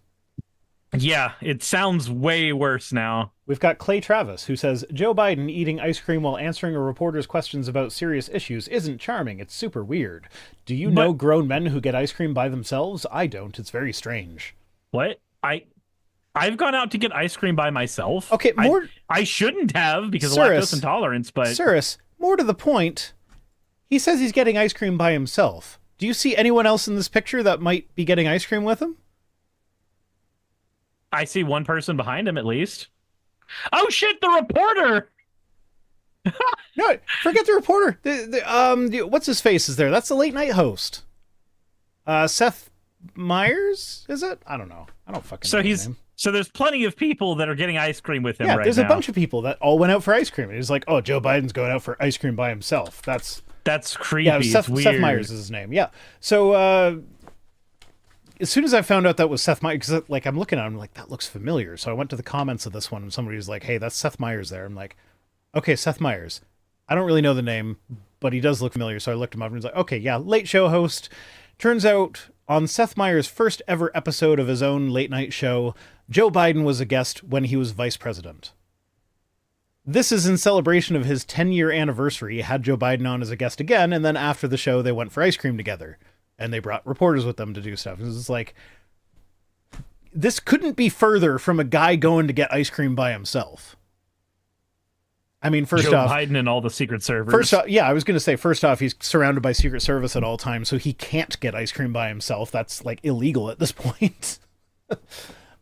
Yeah, it sounds way worse now. We've got Clay Travis, who says, Joe Biden eating ice cream while answering a reporter's questions about serious issues isn't charming. It's super weird. Do you know grown men who get ice cream by themselves? I don't. It's very strange. What? I've gone out to get ice cream by myself. Okay, more... I shouldn't have because of lactose intolerance, but... Cyrus, more to the point, he says he's getting ice cream by himself. Do you see anyone else in this picture that might be getting ice cream with him? I see one person behind him, at least. Oh, shit, the reporter! No, forget the reporter. What's his face is there? That's the late night host. Seth Myers, is it? I don't know. I don't fucking So know his name. so there's plenty of people that are getting ice cream with him Yeah, right there's now. a bunch of people that all went out for ice cream. And he's like, oh, Joe Biden's going out for ice cream by himself. That's creepy. yeah, It's weird. Seth Meyers is his name. Yeah. So as soon as I found out that was Seth Meyers, because like I'm looking at him, like that looks familiar. So I went to the comments of this one, and somebody was like, "Hey, that's Seth Meyers there." I'm like, "Okay, Seth Meyers. I don't really know the name, but he does look familiar." So I looked him up, and he's like, "Okay, yeah, late show host." Turns out on Seth Meyers' first ever episode of his own late night show, Joe Biden was a guest when he was vice president. This is in celebration of his 10-year anniversary. He had Joe Biden on as a guest again, and then after the show, they went for ice cream together. And they brought reporters with them to do stuff. It's like, this couldn't be further from a guy going to get ice cream by himself. I mean, first Joe off, Biden and all the Secret Service. first off, yeah, I was going to say, first off, he's surrounded by Secret Service at all times, so he can't get ice cream by himself. That's like illegal at this point.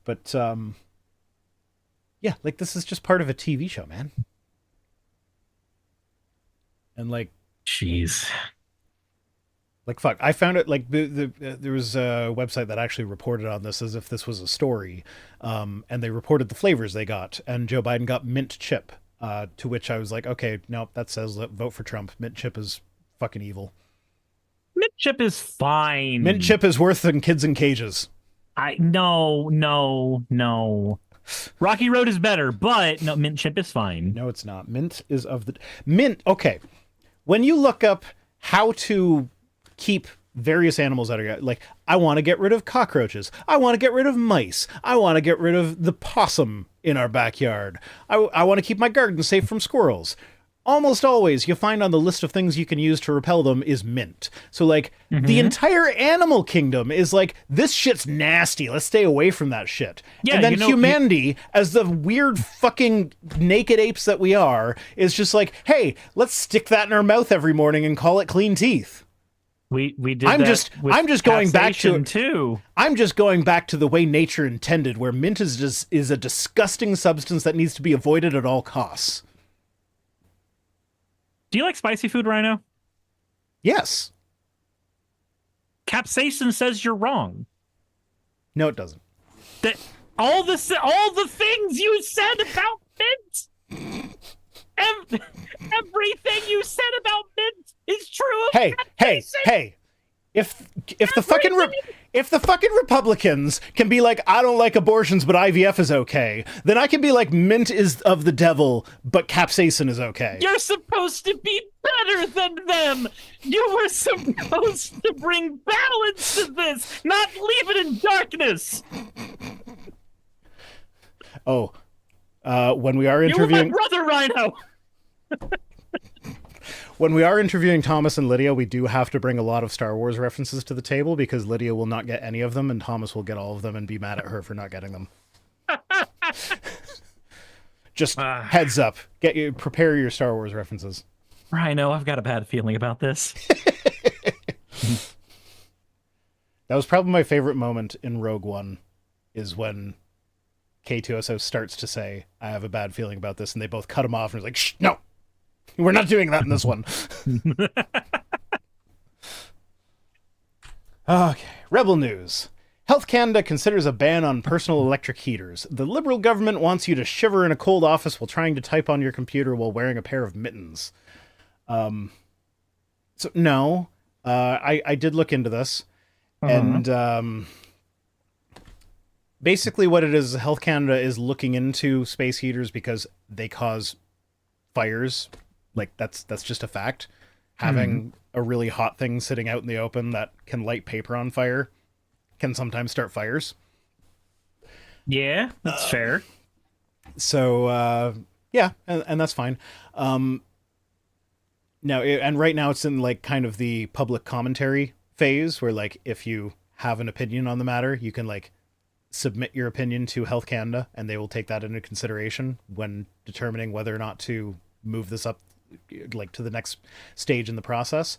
But yeah, like this is just part of a TV show, man. And like, jeez. like fuck, I found it like there was a website that actually reported on this as if this was a story, and they reported the flavors they got, and Joe Biden got mint chip, to which I was like, okay, no, that says vote for Trump. Mint chip is fucking evil. Mint chip is fine. Mint chip is worse than kids in cages. No. Rocky Road is better, but no, mint chip is fine. No, it's not. Mint is of the mint. Okay, when you look up how to keep various animals out of your, like, I want to get rid of cockroaches. I want to get rid of mice. I want to get rid of the possum in our backyard. I want to keep my garden safe from squirrels. Almost always you find on the list of things you can use to repel them is mint. So like the entire animal kingdom is like, this shit's nasty. Let's stay away from that shit. Yeah, and then humanity, as the weird fucking naked apes that we are, is just like, hey, let's stick that in our mouth every morning and call it clean teeth. We did. I'm that just with going back to too. I'm just going back to the way nature intended, where mint is a disgusting substance that needs to be avoided at all costs. Do you like spicy food, Rhino? Yes. Capsaicin says you're wrong. No, it doesn't. That all the things you said about mint, everything you said about mint is true. Hey! If the fucking Republicans can be like, I don't like abortions, but IVF is okay, then I can be like, mint is of the devil, but capsaicin is okay. You're supposed to be better than them. You were supposed to bring balance to this, not leave it in darkness. Oh, when we are interviewing, You were my brother, Rhino. when we are interviewing Thomas and Lydia, we do have to bring a lot of Star Wars references to the table because Lydia will not get any of them, and Thomas will get all of them and be mad at her for not getting them. Just heads up, prepare your Star Wars references. Rhino, I've got a bad feeling about this. That was probably my favorite moment in Rogue One, is when K2SO starts to say, I have a bad feeling about this, and they both cut him off, and he's like, shh, no, we're not doing that in this one. Okay, Rebel News. Health Canada considers a ban on personal electric heaters. The Liberal government wants you to shiver in a cold office while trying to type on your computer while wearing a pair of mittens. So no, I did look into this, and basically what it is, Health Canada is looking into space heaters because they cause fires. Like that's just a fact. Having a really hot thing sitting out in the open that can light paper on fire can sometimes start fires. Yeah, that's fair. So yeah, and that's fine. Now, and right now it's in like kind of the public commentary phase where like if you have an opinion on the matter, you can like submit your opinion to Health Canada and they will take that into consideration when determining whether or not to move this up like to the next stage in the process.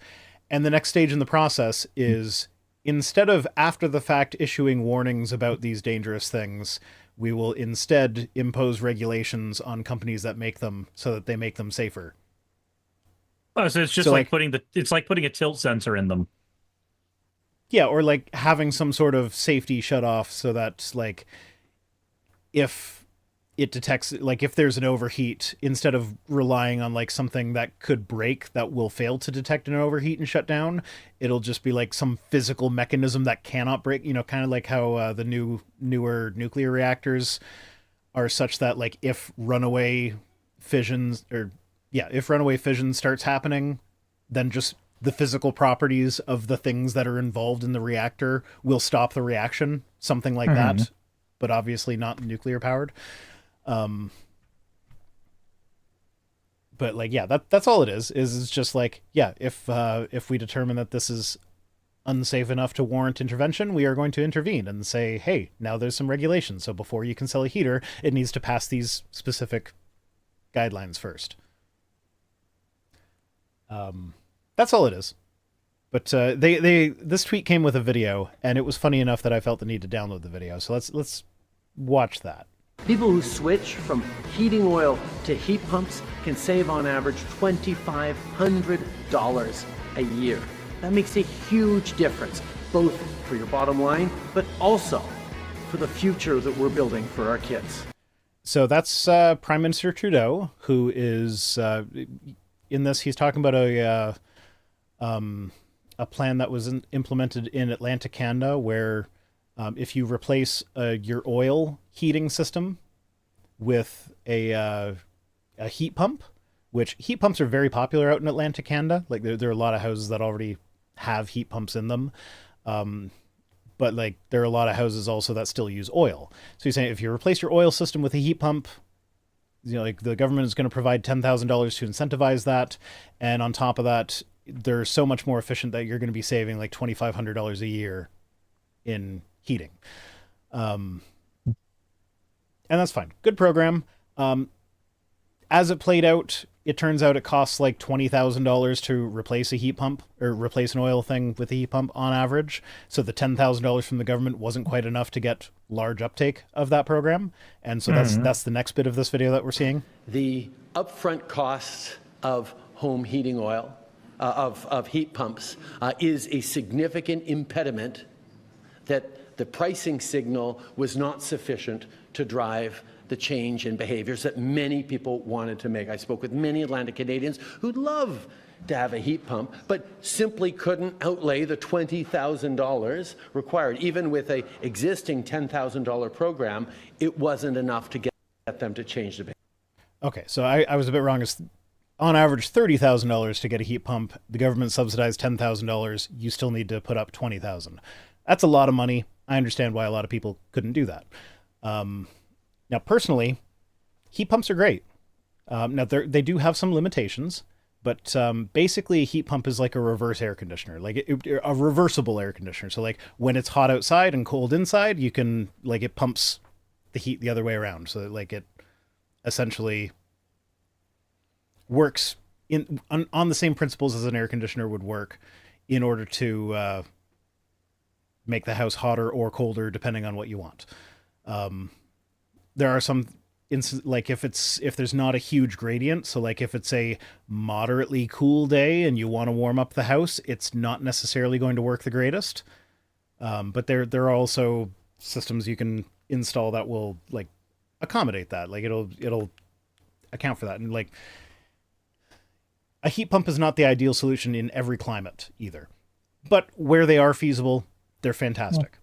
And the next stage in the process is, instead of after the fact issuing warnings about these dangerous things, we will instead impose regulations on companies that make them so that they make them safer. Oh, so it's just like putting a tilt sensor in them. Yeah, or like having some sort of safety shut off so that like if it detects, like if there's an overheat, instead of relying on like something that could break that will fail to detect an overheat and shut down, it'll just be like some physical mechanism that cannot break, kind of like how the newer nuclear reactors are such that like if runaway fissions or yeah, if runaway fission starts happening, then just the physical properties of the things that are involved in the reactor will stop the reaction, something like Mhm. that, but obviously not nuclear powered. Um, but like, yeah, that's all it is. Is it's just like, yeah, if we determine that this is unsafe enough to warrant intervention, we are going to intervene and say, hey, now there's some regulations. So before you can sell a heater, it needs to pass these specific guidelines first. That's all it is. But they this tweet came with a video, and it was funny enough that I felt the need to download the video. So let's watch that. People who switch from heating oil to heat pumps can save on average $2,500 a year. That makes a huge difference, both for your bottom line, but also for the future that we're building for our kids. So that's Prime Minister Trudeau, who is in this. He's talking about a plan that was implemented in Atlantic Canada, where if you replace your oil heating system with a heat pump, which heat pumps are very popular out in Atlantic Canada. Like there are a lot of houses that already have heat pumps in them. But like there are a lot of houses also that still use oil. So you're saying if you replace your oil system with a heat pump, like the government is going to provide $10,000 to incentivize that, and on top of that, they're so much more efficient that you're going to be saving like $2,500 a year in heating. And that's fine. Good program. As it played out, it turns out it costs like $20,000 to replace a heat pump or replace an oil thing with a heat pump on average. So the $10,000 from the government wasn't quite enough to get large uptake of that program. And so that's the next bit of this video that we're seeing. The upfront cost of home heating oil, of heat pumps, is a significant impediment that the pricing signal was not sufficient to drive the change in behaviors that many people wanted to make. I spoke with many Atlantic Canadians who'd love to have a heat pump, but simply couldn't outlay the $20,000 required. Even with an existing $10,000 program, it wasn't enough to get them to change the behavior. Okay, so I was a bit wrong. It's on average $30,000 to get a heat pump. The government subsidized $10,000. You still need to put up $20,000. That's a lot of money. I understand why a lot of people couldn't do that. Now, personally, heat pumps are great. Now, they do have some limitations, but basically a heat pump is like a reverse air conditioner, like a reversible air conditioner. So like when it's hot outside and cold inside, you can, like, it pumps the heat the other way around. So that, like, it essentially works on the same principles as an air conditioner would work in order to make the house hotter or colder depending on what you want. There are some like if there's not a huge gradient, so like if it's a moderately cool day and you want to warm up the house, it's not necessarily going to work the greatest. But there are also systems you can install that will like accommodate that. Like it'll account for that. And like a heat pump is not the ideal solution in every climate either, but where they are feasible, they're fantastic.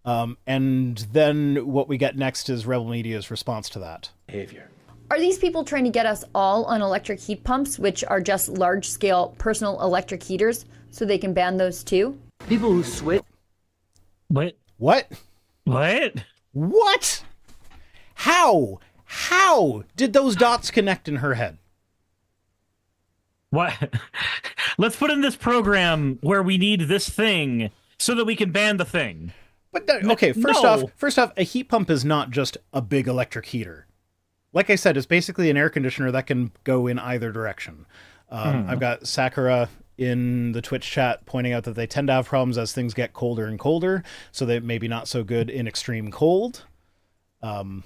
And then what we get next is Rebel Media's response to that. Behavior. Are these people trying to get us all on electric heat pumps, which are just large-scale personal electric heaters, so they can ban those too? People who switch. What? What? What? What? How did those dots connect in her head? What? Let's put in this program where we need this thing so that we can ban the thing. But okay, first off, a heat pump is not just a big electric heater. Like I said, it's basically an air conditioner that can go in either direction. I've got Sakura in the Twitch chat pointing out that they tend to have problems as things get colder and colder, so they maybe not so good in extreme cold. But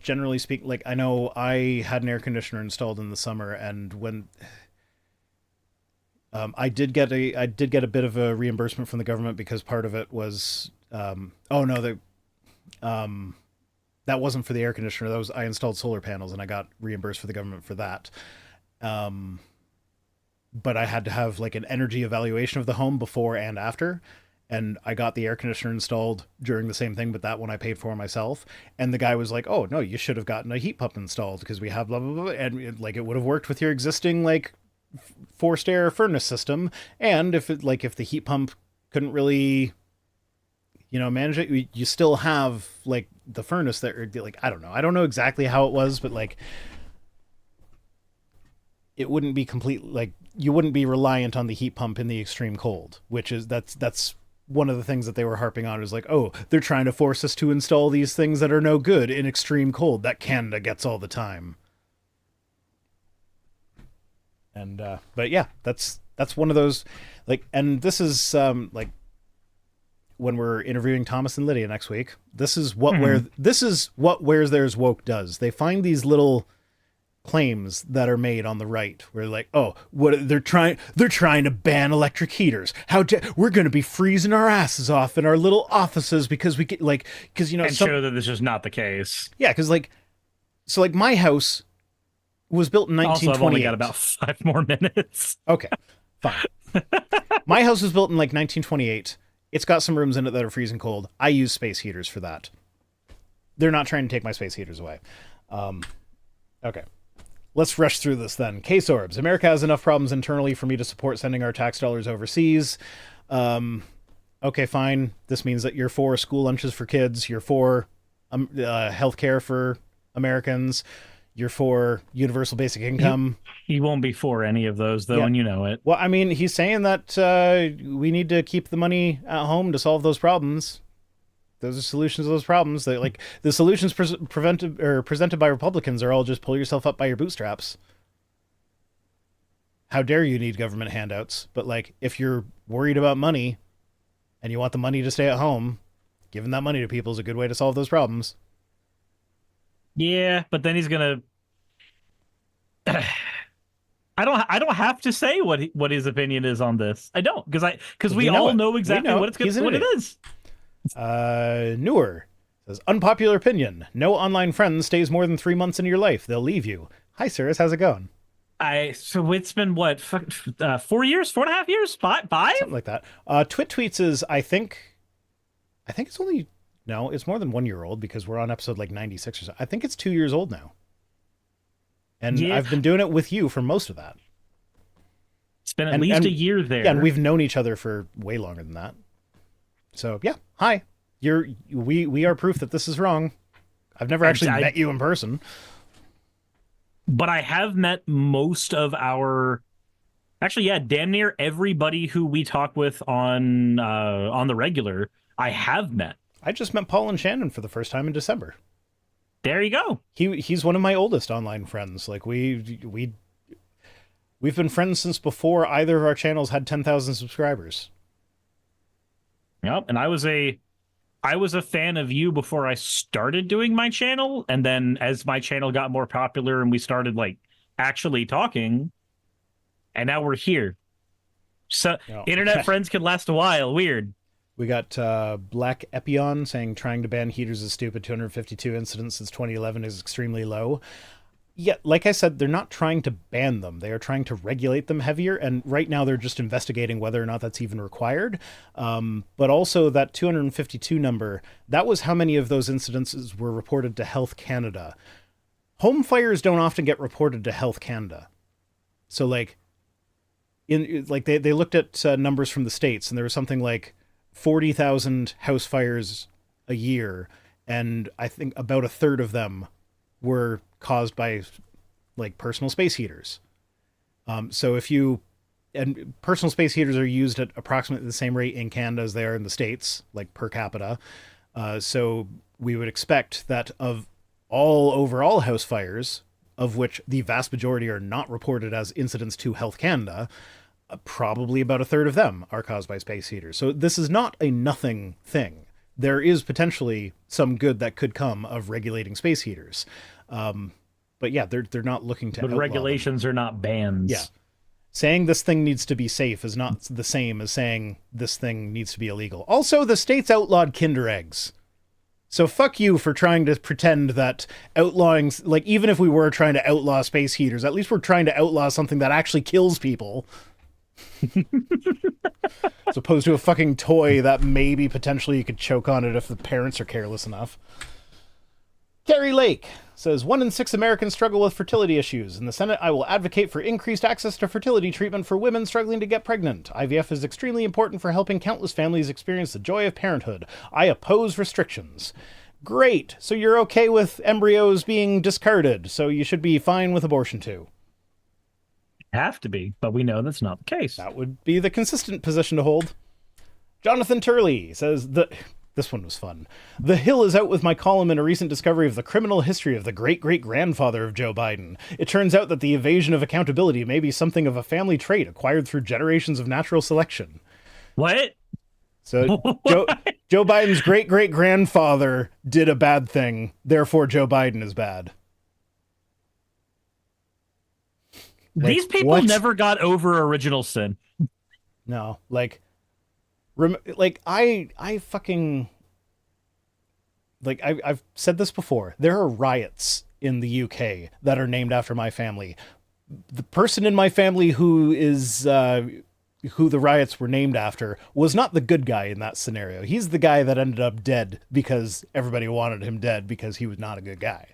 generally speaking, like I know I had an air conditioner installed in the summer, and when I did get a bit of a reimbursement from the government because part of it was that wasn't for the air conditioner. That was I installed solar panels and I got reimbursed for the government for that. But I had to have like an energy evaluation of the home before and after. And I got the air conditioner installed during the same thing, but that one I paid for myself. And the guy was like, "Oh no, you should have gotten a heat pump installed because we have blah blah blah." And like it would have worked with your existing like forced air furnace system. And if the heat pump couldn't really, manage it, you still have like the furnace that, or like I don't know exactly how it was, but like it wouldn't be complete, like you wouldn't be reliant on the heat pump in the extreme cold, which is that's one of the things that they were harping on, is like, oh, they're trying to force us to install these things that are no good in extreme cold that Canada gets all the time. And but yeah, that's one of those, like, and this is like when we're interviewing Thomas and Lydia next week, this is what Where's There's Woke does. They find these little claims that are made on the right where like, oh, what they're trying to ban electric heaters. We're going to be freezing our asses off in our little offices because we get and show that this is not the case. Yeah, because so my house was built in 1928. Also, I've only got about 5 more minutes. Okay, fine. My house was built in 1928. It's got some rooms in it that are freezing cold. I use space heaters for that. They're not trying to take my space heaters away. Okay. Let's rush through this then. Case Orbs. America has enough problems internally for me to support sending our tax dollars overseas. Okay, fine. This means that you're for school lunches for kids. You're for healthcare for Americans. You're for universal basic income. He won't be for any of those, though, and you know it. Well, I mean, he's saying that we need to keep the money at home to solve those problems. Those are solutions to those problems. The solutions presented by Republicans are all just pull yourself up by your bootstraps. How dare you need government handouts? But if you're worried about money and you want the money to stay at home, giving that money to people is a good way to solve those problems. Yeah, but then he's gonna. I don't have to say what his opinion is on this. I don't, because we all know exactly what it is. Newer says, unpopular opinion. No online friend stays more than 3 months in your life. They'll leave you. Hi, Cirrus. How's it going? So it's been what, 4 years, 4.5 years, five? Something like that. Twit tweets is, I think it's only, no, it's more than 1 year old because we're on episode 96 or so. I think it's 2 years old now. And yeah. I've been doing it with you for most of that. It's been at least a year there. Yeah, and we've known each other for way longer than that. So yeah, hi. We are proof that this is wrong. I've never actually met you in person. But I have met most of our, actually, yeah, damn near everybody who we talk with on the regular, I have met. I just met Paul and Shannon for the first time in December. There you go. He's one of my oldest online friends. We've been friends since before either of our channels had 10,000 subscribers. Yep, and I was a fan of you before I started doing my channel, and then as my channel got more popular and we started actually talking, and now we're here. So internet friends can last a while. Weird. We got Black Epion saying trying to ban heaters is stupid. 252 incidents since 2011 is extremely low. Yeah, like I said, they're not trying to ban them. They are trying to regulate them heavier, and right now they're just investigating whether or not that's even required. But also that 252 number, that was how many of those incidences were reported to Health Canada. Home fires don't often get reported to Health Canada. So they looked at numbers from the States, and there was something like 40,000 house fires a year, and I think about a third of them were caused by personal space heaters. So personal space heaters are used at approximately the same rate in Canada as they are in the States, per capita. So we would expect that of all overall house fires, of which the vast majority are not reported as incidents to Health Canada, probably about a third of them are caused by space heaters. So this is not a nothing thing. There is potentially some good that could come of regulating space heaters. But yeah, they're not looking to outlaw regulations them. Are not bans. Yeah. Saying this thing needs to be safe is not the same as saying this thing needs to be illegal. Also, the state's outlawed Kinder Eggs. So fuck you for trying to pretend that outlawing, like, even if we were trying to outlaw space heaters, at least we're trying to outlaw something that actually kills people. As opposed to a fucking toy that maybe potentially you could choke on it if the parents are careless enough. Carrie Lake says, 1 in 6 Americans struggle with fertility issues. In the Senate, I will advocate for increased access to fertility treatment for women struggling to get pregnant. IVF is extremely important for helping countless families experience the joy of parenthood. I oppose restrictions. Great. So you're okay with embryos being discarded, so you should be fine with abortion too. Have to be, but we know that's not the case. That would be the consistent position to hold. Jonathan Turley says, this one was fun. The Hill is out with my column in a recent discovery of the criminal history of the great-great-grandfather of Joe Biden. It turns out that the evasion of accountability may be something of a family trait acquired through generations of natural selection. What? So Joe Biden's great-great-grandfather did a bad thing, therefore Joe Biden is bad. These people what? never got over original sin. No, like I fucking, like, I've said this before. There are riots in the UK that are named after my family. The person in my family who is who the riots were named after was not the good guy in that scenario. He's the guy that ended up dead because everybody wanted him dead because he was not a good guy.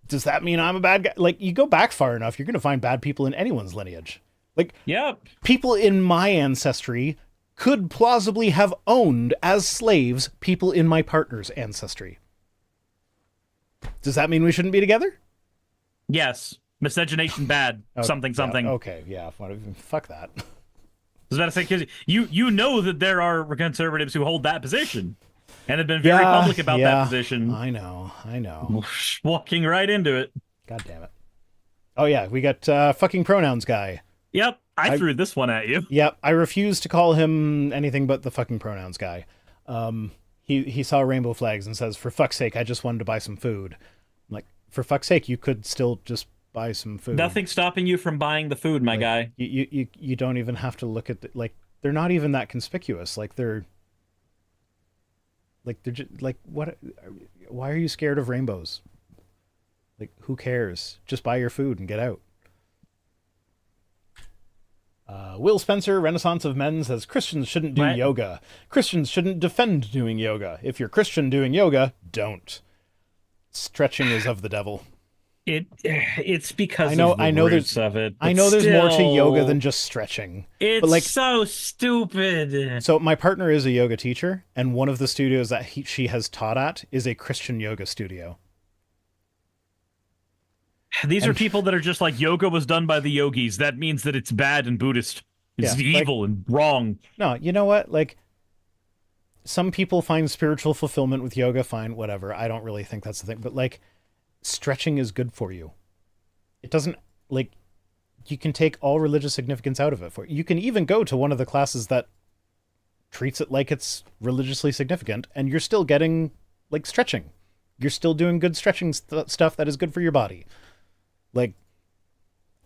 Does that mean I'm a bad guy? Like, you go back far enough, you're going to find bad people in anyone's lineage. Like, yep. People in my ancestry could plausibly have owned as slaves people in my partner's ancestry. Does that mean we shouldn't be together? Yes. Miscegenation bad. Oh, something. Okay, yeah. Fuck that. I was about to say, because you know that there are conservatives who hold that position and have been very public about that position. I know. Walking right into it. God damn it. Oh yeah, we got fucking pronouns guy. Yep, I threw this one at you. Yep, I refuse to call him anything but the fucking pronouns guy. He saw rainbow flags and says, for fuck's sake, I just wanted to buy some food. I'm like, for fuck's sake, you could still just buy some food. Nothing's stopping you from buying the food, my guy. You don't even have to look at like, they're not even that conspicuous. Like, they're just like, what? Why are you scared of rainbows? Like, who cares? Just buy your food and get out. Will Spencer, Renaissance of Men, says Christians shouldn't do yoga. Christians shouldn't defend doing yoga. If you're Christian doing yoga, don't. Stretching is of the devil. It's because I know there's of it. I know there's more to yoga than just stretching. It's but like, so stupid. So my partner is a yoga teacher, and one of the studios that she has taught at is a Christian yoga studio. These are people that are just like, yoga was done by the yogis. That means that it's bad and Buddhist. It's evil and wrong. No, you know what? Like, some people find spiritual fulfillment with yoga. Fine, whatever. I don't really think that's the thing. But, like, stretching is good for you. It doesn't, like, you can take all religious significance out of it. You can even go to one of the classes that treats it like it's religiously significant, and you're still getting, like, stretching. You're still doing good stretching stuff that is good for your body. Like,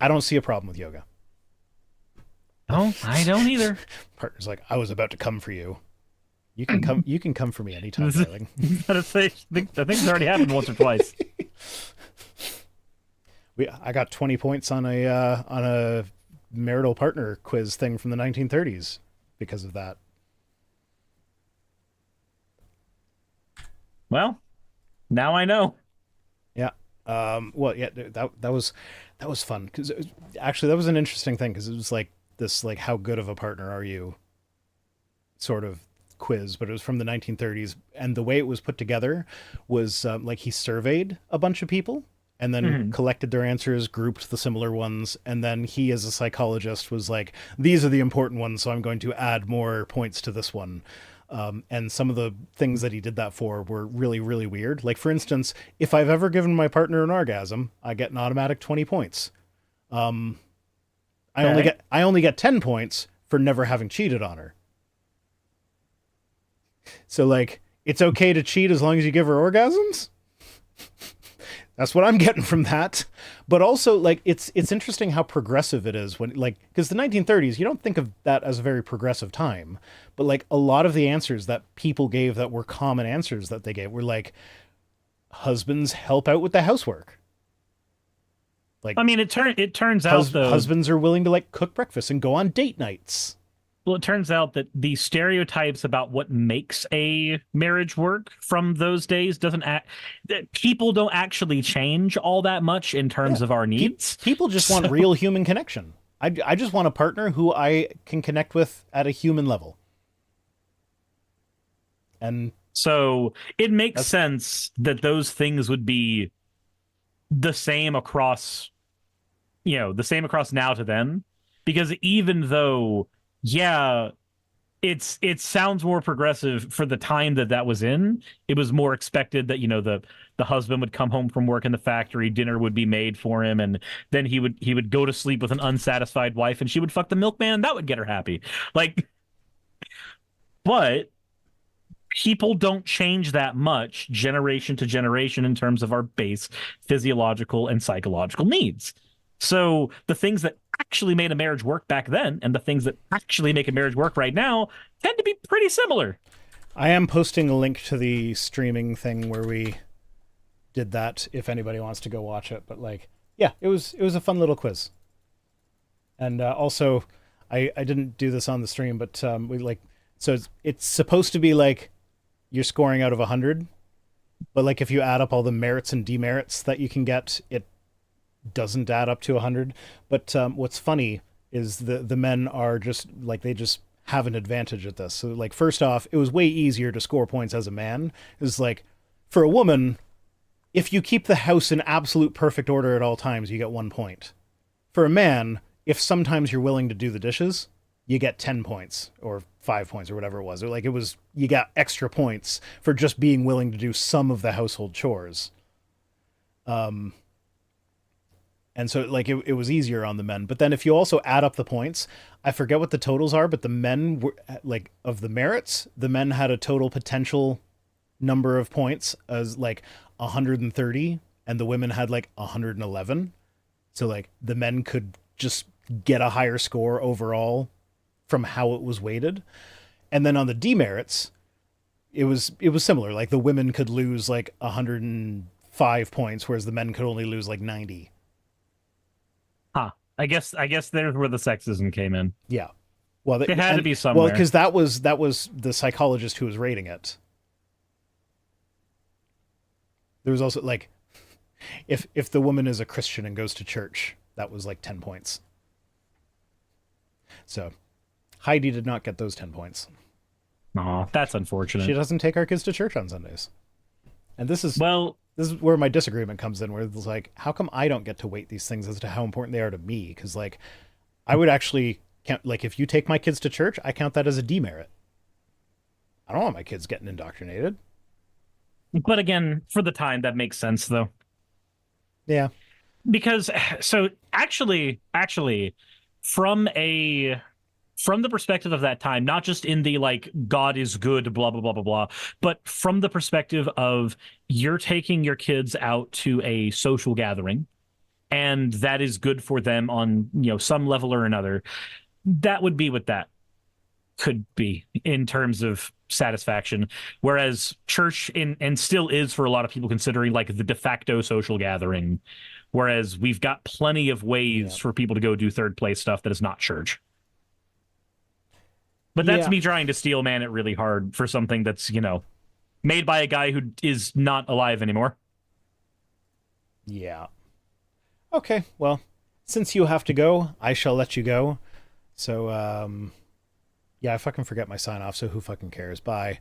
I don't see a problem with yoga. Oh, I don't either. Partner's like, I was about to come for you. You can come. You can come for me anytime, darling. I think it's already happened once or twice. I got 20 points on a marital partner quiz thing from the 1930s because of that. Well, now I know. Yeah. Well, yeah. That was fun because actually that was an interesting thing because it was like this, like, how good of a partner are you sort of quiz, but it was from the 1930s, and the way it was put together was like he surveyed a bunch of people and then collected their answers, grouped the similar ones, and then he, as a psychologist, was like, these are the important ones, so I'm going to add more points to this one. And some of the things that he did that for were really, really weird. Like, for instance, if I've ever given my partner an orgasm, I get an automatic 20 points. I only get 10 points for never having cheated on her. So, like, it's okay to cheat as long as you give her orgasms? That's what I'm getting from that. But also, like, it's interesting how progressive it is when, like, because the 1930s, you don't think of that as a very progressive time. But, like, a lot of the answers that people gave that were common answers that they gave were, like, husbands help out with the housework. Like, I mean, it turns out, though... husbands are willing to, like, cook breakfast and go on date nights. Well, it turns out that the stereotypes about what makes a marriage work from those days that people don't actually change all that much in terms of our needs. People just want real human connection. I just want a partner who I can connect with at a human level. And so it makes sense that those things would be the same across, now to then, because even though, yeah, it sounds more progressive for the time that was in. It was more expected that, the husband would come home from work in the factory, dinner would be made for him, and then he would go to sleep with an unsatisfied wife, and she would fuck the milkman, and that would get her happy. Like, but people don't change that much generation to generation in terms of our base physiological and psychological needs. So the things that actually made a marriage work back then and the things that actually make a marriage work right now tend to be pretty similar. I am posting a link to the streaming thing where we did that if anybody wants to go watch it. But, like, yeah, it was a fun little quiz. And also, I didn't do this on the stream, but so it's supposed to be like you're scoring out of 100, but, like, if you add up all the merits and demerits that you can get, it doesn't add up to 100. But what's funny is the men are just, like, they just have an advantage at this. So, like, first off, it was way easier to score points as a man. It was like, for a woman, if you keep the house in absolute perfect order at all times, you get 1 point. For a man, if sometimes you're willing to do the dishes, you get 10 points or 5 points or whatever it was. Or, like, you got extra points for just being willing to do some of the household chores. And so, like, it was easier on the men. But then if you also add up the points, I forget what the totals are, but the men were, like, of the merits, the men had a total potential number of points as, like, 130, and the women had, like, 111. So, like, the men could just get a higher score overall from how it was weighted. And then on the demerits, it was similar. Like, the women could lose, like, 105 points, whereas the men could only lose, like, 90. Huh. I guess there's where the sexism came in. Yeah. Well, it had to be somewhere. Well, because that was the psychologist who was rating it. There was also, like, if the woman is a Christian and goes to church, that was like 10 points. So Heidi did not get those 10 points. Aw, that's unfortunate. She doesn't take our kids to church on Sundays. And this is where my disagreement comes in, where it's like, how come I don't get to weight these things as to how important they are to me? Because, like, I would actually count, like, if you take my kids to church, I count that as a demerit. I don't want my kids getting indoctrinated. But again, for the time, that makes sense, though. Yeah. Because, so, actually, from the perspective of that time, not just in the, like, God is good, blah, blah, blah, blah, blah, but from the perspective of you're taking your kids out to a social gathering, and that is good for them on, some level or another, that would be what that could be in terms of satisfaction. Whereas church and still is for a lot of people considering, like, the de facto social gathering, whereas we've got plenty of ways for people to go do third place stuff that is not church. But that's me trying to steel man it really hard for something that's, made by a guy who is not alive anymore. Yeah. Okay, well, since you have to go, I shall let you go. So, yeah, I fucking forget my sign off, so who fucking cares? Bye.